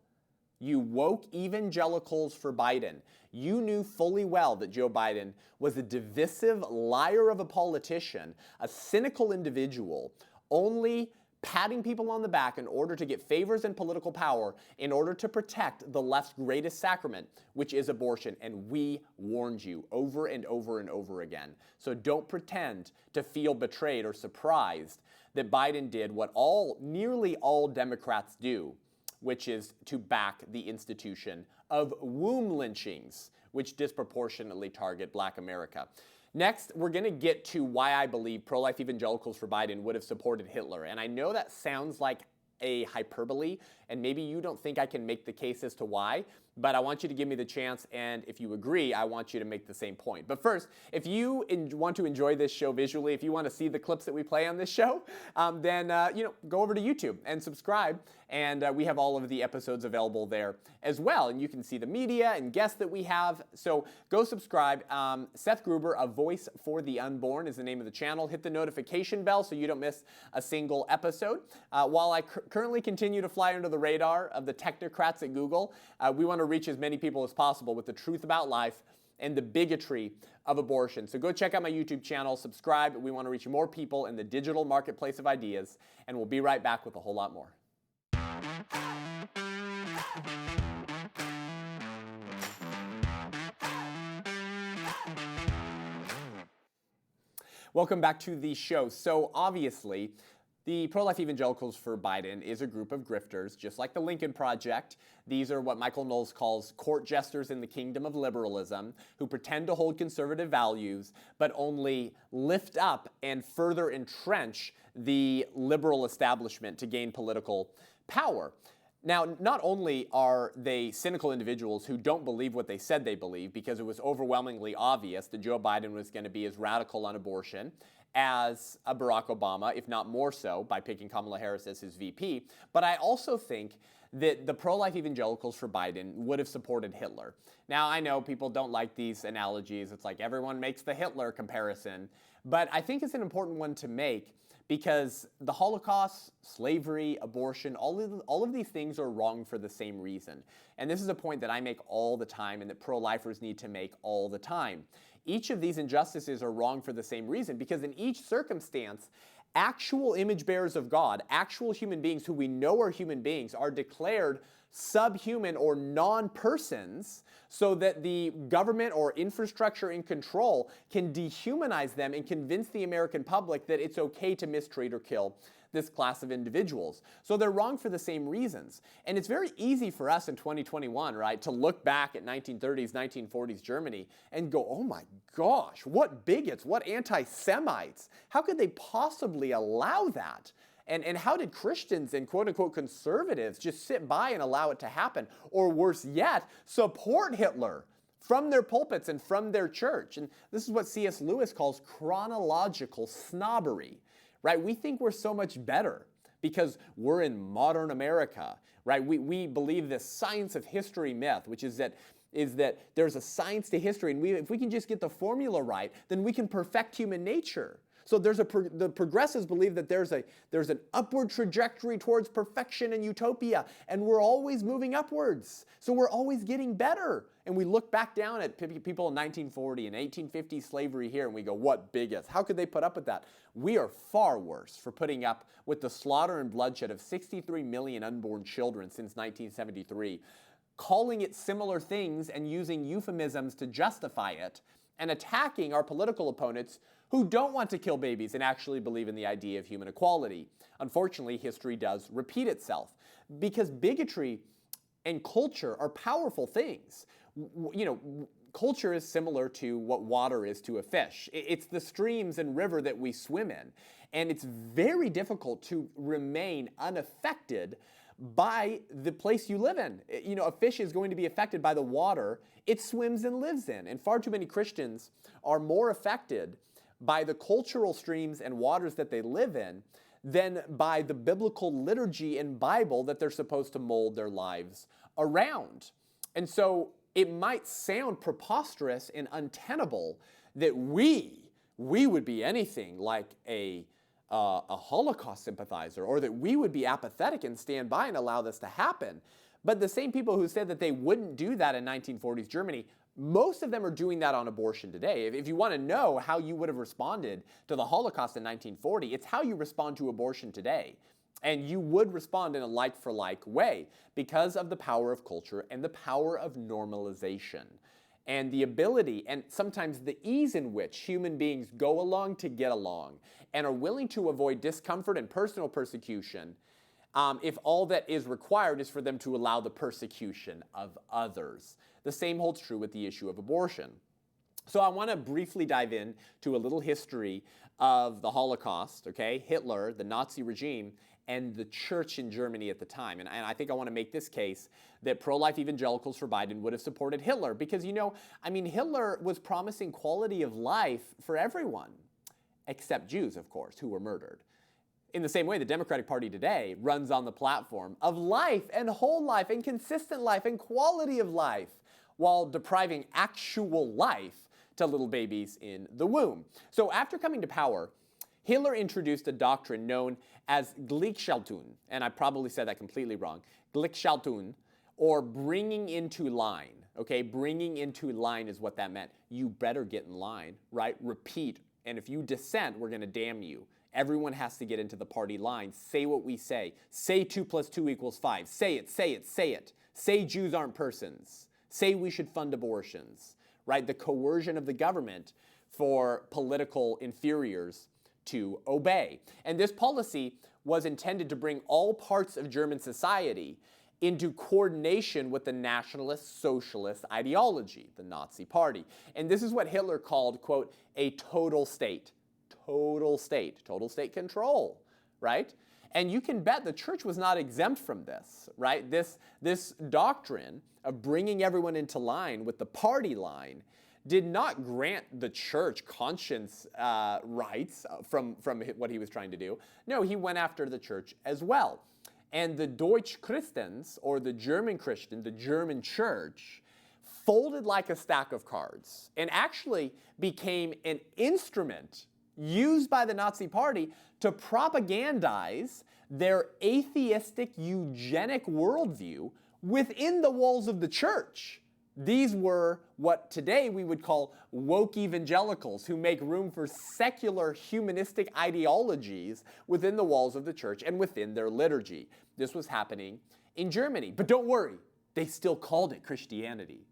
S1: You woke evangelicals for Biden. You knew fully well that Joe Biden was a divisive liar of a politician, a cynical individual, only patting people on the back in order to get favors and political power in order to protect the left's greatest sacrament, which is abortion. And we warned you over and over and over again. So don't pretend to feel betrayed or surprised that Biden did what nearly all Democrats do, which is to back the institution of womb lynchings, which disproportionately target black America. Next, we're going to get to why I believe pro-life evangelicals for Biden would have supported Hitler. And I know that sounds like a hyperbole, and maybe you don't think I can make the case as to why, but I want you to give me the chance, and if you agree, I want you to make the same point. But first, if you want to enjoy this show visually, if you want to see the clips that we play on this show, then go over to YouTube and subscribe, and we have all of the episodes available there as well, and you can see the media and guests that we have. So go subscribe. Seth Gruber, A Voice for the Unborn, is the name of the channel. Hit the notification bell so you don't miss a single episode. While I currently continue to fly under the radar of the technocrats at Google, we want to reach as many people as possible with the truth about life and the bigotry of abortion. So go check out my YouTube channel, subscribe. We want to reach more people in the digital marketplace of ideas, and we'll be right back with a whole lot more. Welcome back to the show. So obviously, the Pro-Life Evangelicals for Biden is a group of grifters, just like the Lincoln Project. These are what Michael Knowles calls court jesters in the kingdom of liberalism, who pretend to hold conservative values, but only lift up and further entrench the liberal establishment to gain political power. Now, not only are they cynical individuals who don't believe what they said they believe, because it was overwhelmingly obvious that Joe Biden was going to be as radical on abortion as a Barack Obama, if not more so, by picking Kamala Harris as his VP. But I also think that the pro-life evangelicals for Biden would have supported Hitler. Now, I know people don't like these analogies. It's like everyone makes the Hitler comparison. But I think it's an important one to make, because the Holocaust, slavery, abortion, all of these things are wrong for the same reason. And this is a point that I make all the time and that pro-lifers need to make all the time. Each of these injustices are wrong for the same reason, because in each circumstance, actual image bearers of God, actual human beings who we know are human beings, are declared subhuman or non-persons, so that the government or infrastructure in control can dehumanize them and convince the American public that it's okay to mistreat or kill this class of individuals. So they're wrong for the same reasons. And it's very easy for us in 2021, right, to look back at 1930s, 1940s Germany and go, oh my gosh, what bigots, what anti-Semites. How could they possibly allow that? And how did Christians and quote-unquote conservatives just sit by and allow it to happen? Or worse yet, support Hitler from their pulpits and from their church. And this is what C.S. Lewis calls chronological snobbery, right? We think we're so much better because we're in modern America, right? We believe this science of history myth, which is that there's a science to history, and if we can just get the formula right, then we can perfect human nature. So the progressives believe that there's an upward trajectory towards perfection and utopia, and we're always moving upwards. So we're always getting better. And we look back down at people in 1940 and 1850 slavery here, and we go, what bigots? How could they put up with that? We are far worse for putting up with the slaughter and bloodshed of 63 million unborn children since 1973, calling it similar things and using euphemisms to justify it, and attacking our political opponents who don't want to kill babies and actually believe in the idea of human equality. Unfortunately, history does repeat itself because bigotry and culture are powerful things. You know, culture is similar to what water is to a fish. It's the streams and river that we swim in, and it's very difficult to remain unaffected by the place you live in. You know, a fish is going to be affected by the water it swims and lives in, and far too many Christians are more affected by the cultural streams and waters that they live in than by the biblical liturgy and Bible that they're supposed to mold their lives around. And so it might sound preposterous and untenable that we would be anything like a Holocaust sympathizer, or that we would be apathetic and stand by and allow this to happen. But the same people who said that they wouldn't do that in 1940s Germany, most of them are doing that on abortion today. If you want to know how you would have responded to the Holocaust in 1940, it's how you respond to abortion today. And you would respond in a like-for-like way because of the power of culture and the power of normalization and the ability and sometimes the ease in which human beings go along to get along and are willing to avoid discomfort and personal persecution if all that is required is for them to allow the persecution of others. The same holds true with the issue of abortion. So I want to briefly dive into a little history of the Holocaust, okay, Hitler, the Nazi regime, and the church in Germany at the time. And I think I want to make this case that pro-life evangelicals for Biden would have supported Hitler because, you know, I mean, Hitler was promising quality of life for everyone, except Jews, of course, who were murdered. In the same way, the Democratic Party today runs on the platform of life and whole life and consistent life and quality of life while depriving actual life to little babies in the womb. So after coming to power, Hitler introduced a doctrine known as Gleichschaltung, and I probably said that completely wrong, Gleichschaltung, or bringing into line, okay? Bringing into line is what that meant. You better get in line, right? Repeat, and if you dissent, we're gonna damn you. Everyone has to get into the party line. Say what we say. Say 2 + 2 = 5. Say it, say it, say it. Say Jews aren't persons. Say we should fund abortions, right? The coercion of the government for political inferiors to obey. And this policy was intended to bring all parts of German society into coordination with the nationalist socialist ideology, the Nazi Party. And this is what Hitler called, quote, a total state. Total state control, right? And you can bet the church was not exempt from this, right? This doctrine of bringing everyone into line with the party line did not grant the church conscience rights from what he was trying to do. No, he went after the church as well. And the Deutsche Christens, or the German Christian, the German church, folded like a stack of cards and actually became an instrument used by the Nazi Party to propagandize their atheistic eugenic worldview within the walls of the church. These were what today we would call woke evangelicals who make room for secular humanistic ideologies within the walls of the church and within their liturgy. This was happening in Germany. But don't worry, they still called it Christianity.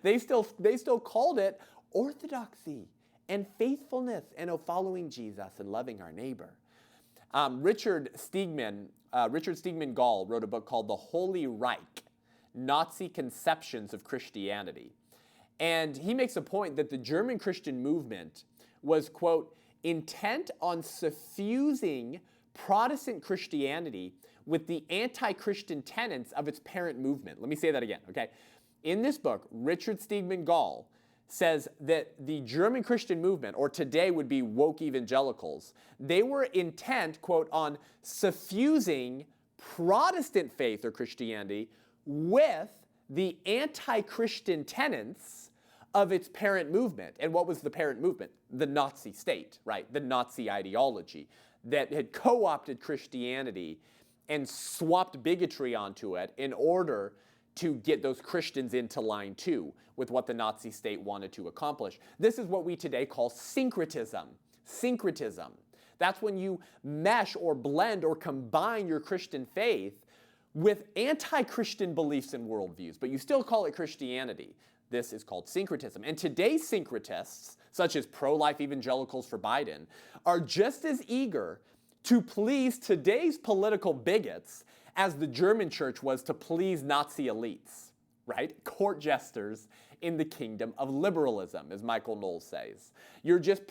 S1: They still called it orthodoxy and faithfulness and following Jesus and loving our neighbor. Richard Steigman Gall wrote a book called The Holy Reich, Nazi Conceptions of Christianity. And he makes a point that the German Christian movement was, quote, intent on suffusing Protestant Christianity with the anti-Christian tenets of its parent movement. Let me say that again, okay? In this book, Richard Steigman Gall says that the German Christian movement, or today would be woke evangelicals, they were intent, quote, on suffusing Protestant faith or Christianity with the anti-Christian tenets of its parent movement. And what was the parent movement? The Nazi state, right? The Nazi ideology that had co-opted Christianity and swapped bigotry onto it in order to get those Christians into line too with what the Nazi state wanted to accomplish. This is what we today call syncretism. Syncretism. That's when you mesh or blend or combine your Christian faith with anti-Christian beliefs and worldviews, but you still call it Christianity. This is called syncretism. And today's syncretists, such as pro-life evangelicals for Biden, are just as eager to please today's political bigots as the German church was to please Nazi elites, right? Court jesters in the kingdom of liberalism, as Michael Knowles says. You're just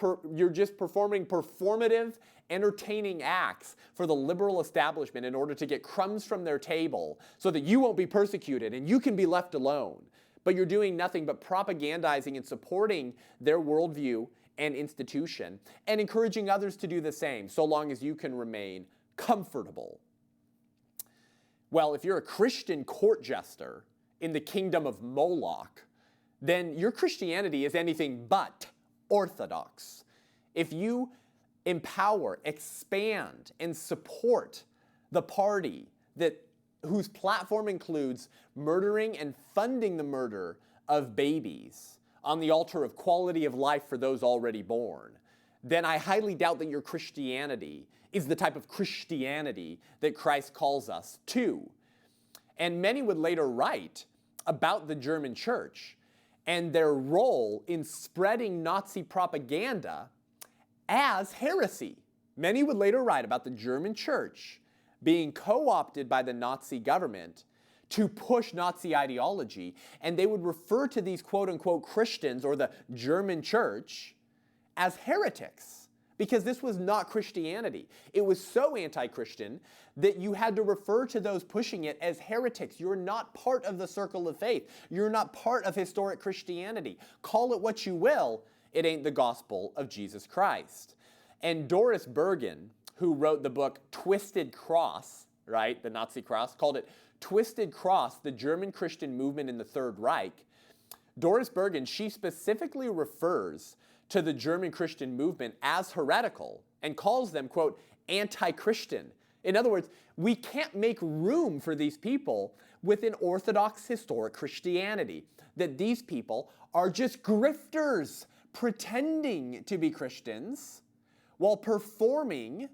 S1: performing performative, entertaining acts for the liberal establishment in order to get crumbs from their table so that you won't be persecuted and you can be left alone. But you're doing nothing but propagandizing and supporting their worldview and institution and encouraging others to do the same, so long as you can remain comfortable. Well, if you're a Christian court jester in the kingdom of Moloch, then your Christianity is anything but orthodox. If you empower, expand, and support the party whose platform includes murdering and funding the murder of babies on the altar of quality of life for those already born, then I highly doubt that your Christianity is the type of Christianity that Christ calls us to. And many would later write about the German church and their role in spreading Nazi propaganda as heresy. Many would later write about the German church being co-opted by the Nazi government to push Nazi ideology, and they would refer to these quote-unquote Christians or the German church as heretics, because this was not Christianity. It was so anti-Christian that you had to refer to those pushing it as heretics. You're not part of the circle of faith. You're not part of historic Christianity. Call it what you will, it ain't the gospel of Jesus Christ. And Doris Bergen, who wrote the book Twisted Cross, right, the Nazi cross, called it Twisted Cross, the German Christian Movement in the Third Reich. Doris Bergen, she specifically refers to the German Christian movement as heretical and calls them, quote, anti-Christian. In other words, we can't make room for these people within Orthodox historic Christianity, that these people are just grifters pretending to be Christians while performing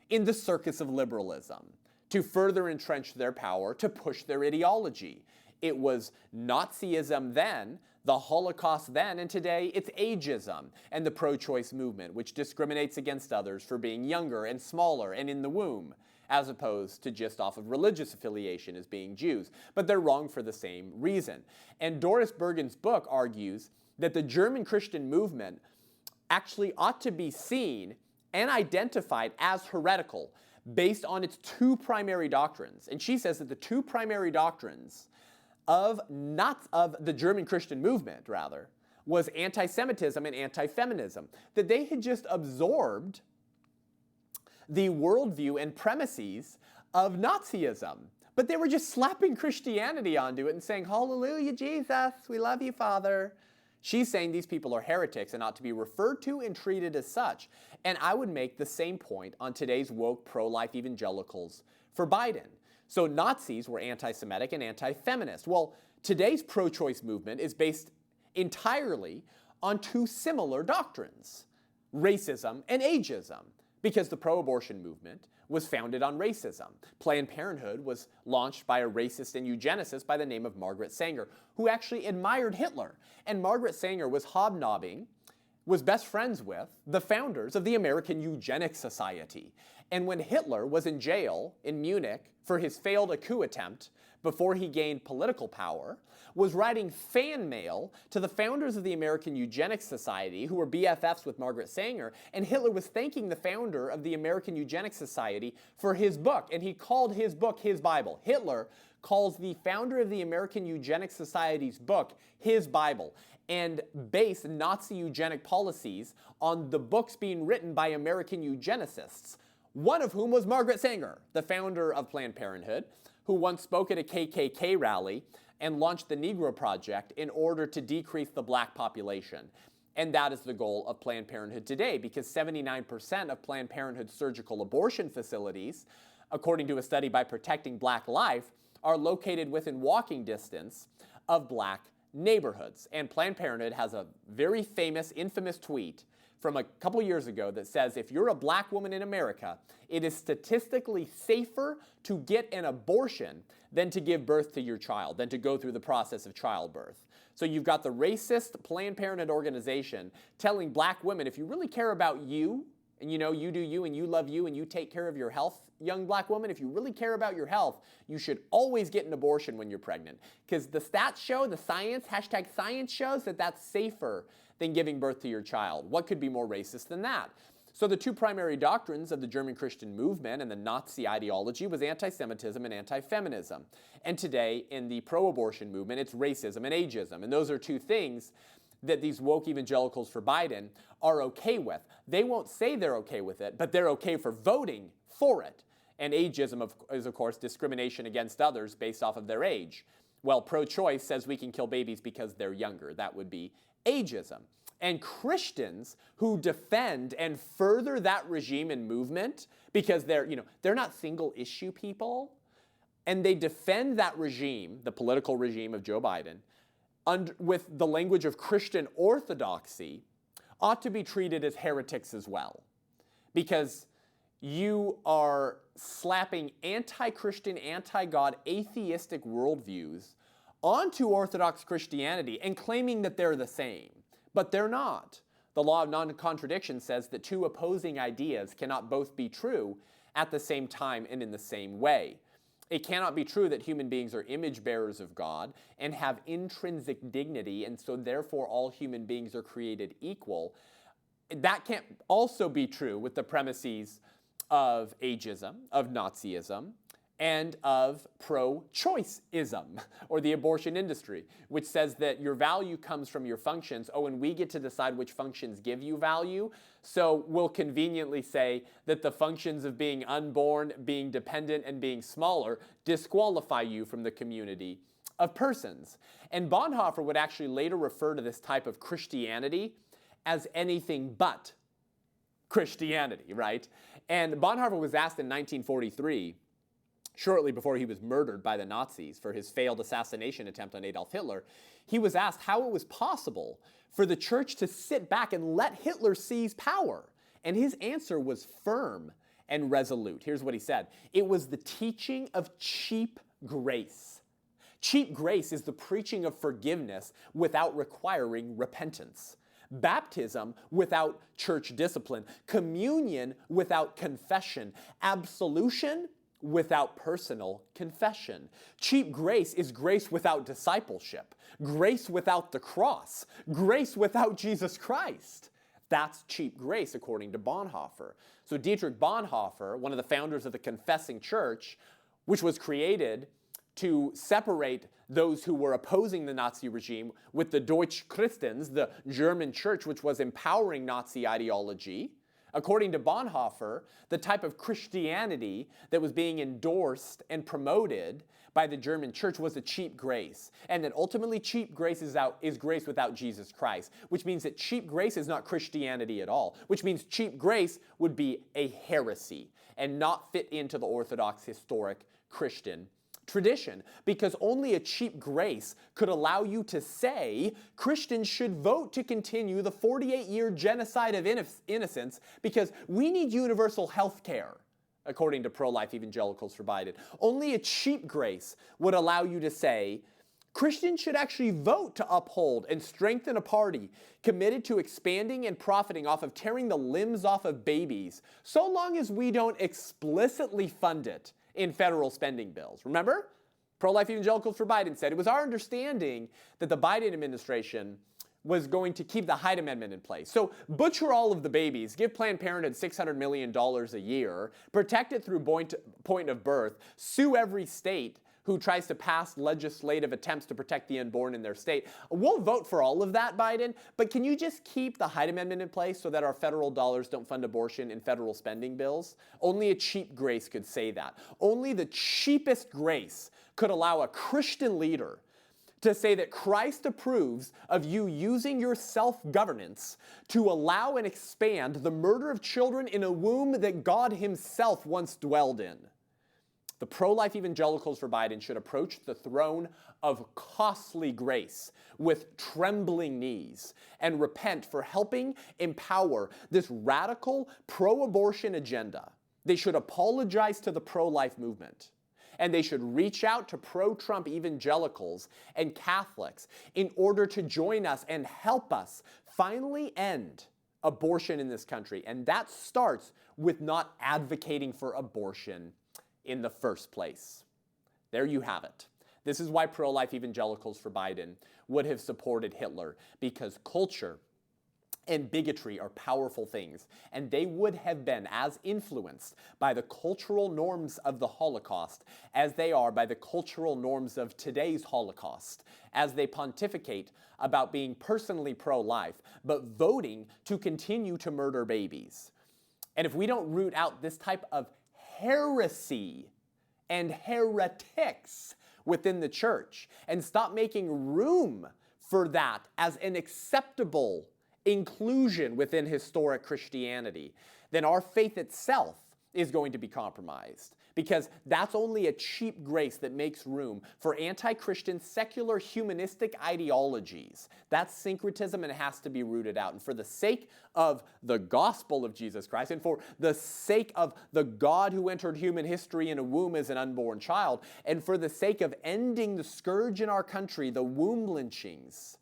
S1: in the circus of liberalism to further entrench their power, to push their ideology. It was Nazism then, the Holocaust then, and today it's ageism and the pro-choice movement, which discriminates against others for being younger and smaller and in the womb, as opposed to just off of religious affiliation as being Jews. But they're wrong for the same reason. And Doris Bergen's book argues that the German Christian movement actually ought to be seen and identified as heretical based on its two primary doctrines. And she says that the two primary doctrines of the German Christian movement, rather, was anti-Semitism and anti-feminism, that they had just absorbed the worldview and premises of Nazism, but they were just slapping Christianity onto it and saying, hallelujah, Jesus, we love you, Father. She's saying these people are heretics and ought to be referred to and treated as such. And I would make the same point on today's woke pro-life evangelicals for Biden. So Nazis were anti-Semitic and anti-feminist. Well, today's pro-choice movement is based entirely on two similar doctrines, racism and ageism, because the pro-abortion movement was founded on racism. Planned Parenthood was launched by a racist and eugenicist by the name of Margaret Sanger, who actually admired Hitler. And Margaret Sanger was was best friends with the founders of the American Eugenics Society. And when Hitler was in jail in Munich for his failed coup attempt before he gained political power, was writing fan mail to the founders of the American Eugenics Society, who were BFFs with Margaret Sanger, and Hitler was thanking the founder of the American Eugenics Society for his book, and he called his book his Bible. Hitler calls the founder of the American Eugenics Society's book his Bible, and based Nazi eugenic policies on the books being written by American eugenicists, one of whom was Margaret Sanger, the founder of Planned Parenthood, who once spoke at a KKK rally and launched the Negro Project in order to decrease the black population. And that is the goal of Planned Parenthood today, because 79% of Planned Parenthood surgical abortion facilities, according to a study by Protecting Black Life, are located within walking distance of black neighborhoods. And Planned Parenthood has a very famous, infamous tweet from a couple years ago that says, if you're a black woman in America, it is statistically safer to get an abortion than to give birth to your child, than to go through the process of childbirth. So you've got the racist Planned Parenthood organization telling black women, if you really care about you, and you know you do you and you love you and you take care of your health, young black woman, if you really care about your health, you should always get an abortion when you're pregnant. Because the stats show, the science, hashtag science shows that that's safer than giving birth to your child. What could be more racist than that? So the two primary doctrines of the German Christian movement and the Nazi ideology was anti-Semitism and anti-feminism. And today, in the pro-abortion movement, it's racism and ageism. And those are two things that these woke evangelicals for Biden are okay with. They won't say they're okay with it, but they're okay for voting for it. And ageism is, of course, discrimination against others based off of their age. Well, pro-choice says we can kill babies because they're younger. That would be ageism. And Christians who defend and further that regime and movement, because they're not single issue people, and they defend that regime, the political regime of Joe Biden, with the language of Christian orthodoxy, ought to be treated as heretics as well. Because you are slapping anti-Christian, anti-God, atheistic worldviews onto Orthodox Christianity and claiming that they're the same. But they're not. The law of non-contradiction says that two opposing ideas cannot both be true at the same time and in the same way. It cannot be true that human beings are image bearers of God and have intrinsic dignity, and so therefore all human beings are created equal. That can't also be true with the premises of ageism, of Nazism, and of pro-choiceism, or the abortion industry, which says that your value comes from your functions. Oh, and we get to decide which functions give you value. So we'll conveniently say that the functions of being unborn, being dependent, and being smaller disqualify you from the community of persons. And Bonhoeffer would actually later refer to this type of Christianity as anything but Christianity, right? And Bonhoeffer was asked in 1943, shortly before he was murdered by the Nazis for his failed assassination attempt on Adolf Hitler, he was asked how it was possible for the church to sit back and let Hitler seize power. And his answer was firm and resolute. Here's what he said. It was the teaching of cheap grace. Cheap grace is the preaching of forgiveness without requiring repentance. Baptism without church discipline. Communion without confession. Absolution without personal confession. Cheap grace is grace without discipleship, grace without the cross, grace without Jesus Christ. That's cheap grace according to Bonhoeffer. So Dietrich Bonhoeffer, one of the founders of the Confessing Church, which was created to separate those who were opposing the Nazi regime with the Deutsche Christens, the German church which was empowering Nazi ideology. According to Bonhoeffer, the type of Christianity that was being endorsed and promoted by the German church was a cheap grace. And that ultimately cheap grace is grace without Jesus Christ, which means that cheap grace is not Christianity at all, which means cheap grace would be a heresy and not fit into the Orthodox historic Christian tradition, because only a cheap grace could allow you to say Christians should vote to continue the 48-year genocide of innocents because we need universal health care, according to pro-life evangelicals for Biden. Only a cheap grace would allow you to say Christians should actually vote to uphold and strengthen a party committed to expanding and profiting off of tearing the limbs off of babies, so long as we don't explicitly fund it in federal spending bills. Remember? Pro-life Evangelicals for Biden said it was our understanding that the Biden administration was going to keep the Hyde Amendment in place. So butcher all of the babies, give Planned Parenthood $600 million a year, protect it through point of birth, sue every state who tries to pass legislative attempts to protect the unborn in their state. We'll vote for all of that, Biden, but can you just keep the Hyde Amendment in place so that our federal dollars don't fund abortion in federal spending bills? Only a cheap grace could say that. Only the cheapest grace could allow a Christian leader to say that Christ approves of you using your self-governance to allow and expand the murder of children in a womb that God himself once dwelled in. The pro-life Evangelicals for Biden should approach the throne of costly grace with trembling knees and repent for helping empower this radical pro-abortion agenda. They should apologize to the pro-life movement. And they should reach out to pro-Trump evangelicals and Catholics in order to join us and help us finally end abortion in this country. And that starts with not advocating for abortion in the first place. There you have it. This is why pro-life Evangelicals for Biden would have supported Hitler, because culture and bigotry are powerful things, and they would have been as influenced by the cultural norms of the Holocaust as they are by the cultural norms of today's Holocaust, as they pontificate about being personally pro-life, but voting to continue to murder babies. And if we don't root out this type of heresy and heretics within the church and stop making room for that as an acceptable inclusion within historic Christianity, then our faith itself is going to be compromised, because that's only a cheap grace that makes room for anti-Christian, secular, humanistic ideologies. That's syncretism, and it has to be rooted out. And for the sake of the gospel of Jesus Christ, and for the sake of the God who entered human history in a womb as an unborn child, and for the sake of ending the scourge in our country, the womb lynchings,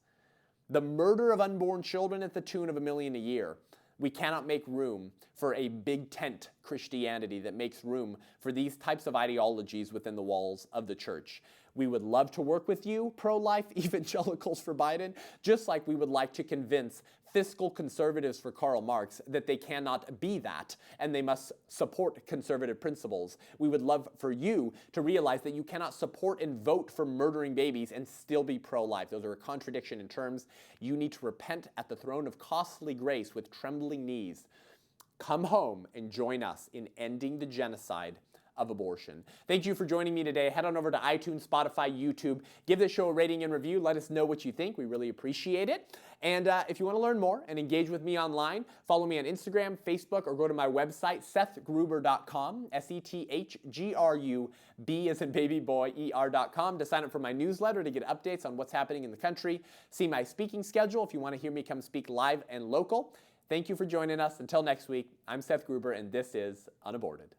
S1: the murder of unborn children at the tune of $1 million a year, we cannot make room for a big tent Christianity that makes room for these types of ideologies within the walls of the church. We would love to work with you, pro-life Evangelicals for Biden, just like we would like to convince fiscal conservatives for Karl Marx that they cannot be that, and they must support conservative principles. We would love for you to realize that you cannot support and vote for murdering babies and still be pro-life. Those are a contradiction in terms. You need to repent at the throne of costly grace with trembling knees. Come home and join us in ending the genocide of abortion. Thank you for joining me today. Head on over to iTunes, Spotify, YouTube. Give this show a rating and review. Let us know what you think. We really appreciate it. And if you want to learn more and engage with me online, follow me on Instagram, Facebook, or go to my website, SethGruber.com, SethGrub, as in baby boy, ER.com, to sign up for my newsletter to get updates on what's happening in the country. See my speaking schedule if you want to hear me come speak live and local. Thank you for joining us. Until next week, I'm Seth Gruber, and this is UnAborted.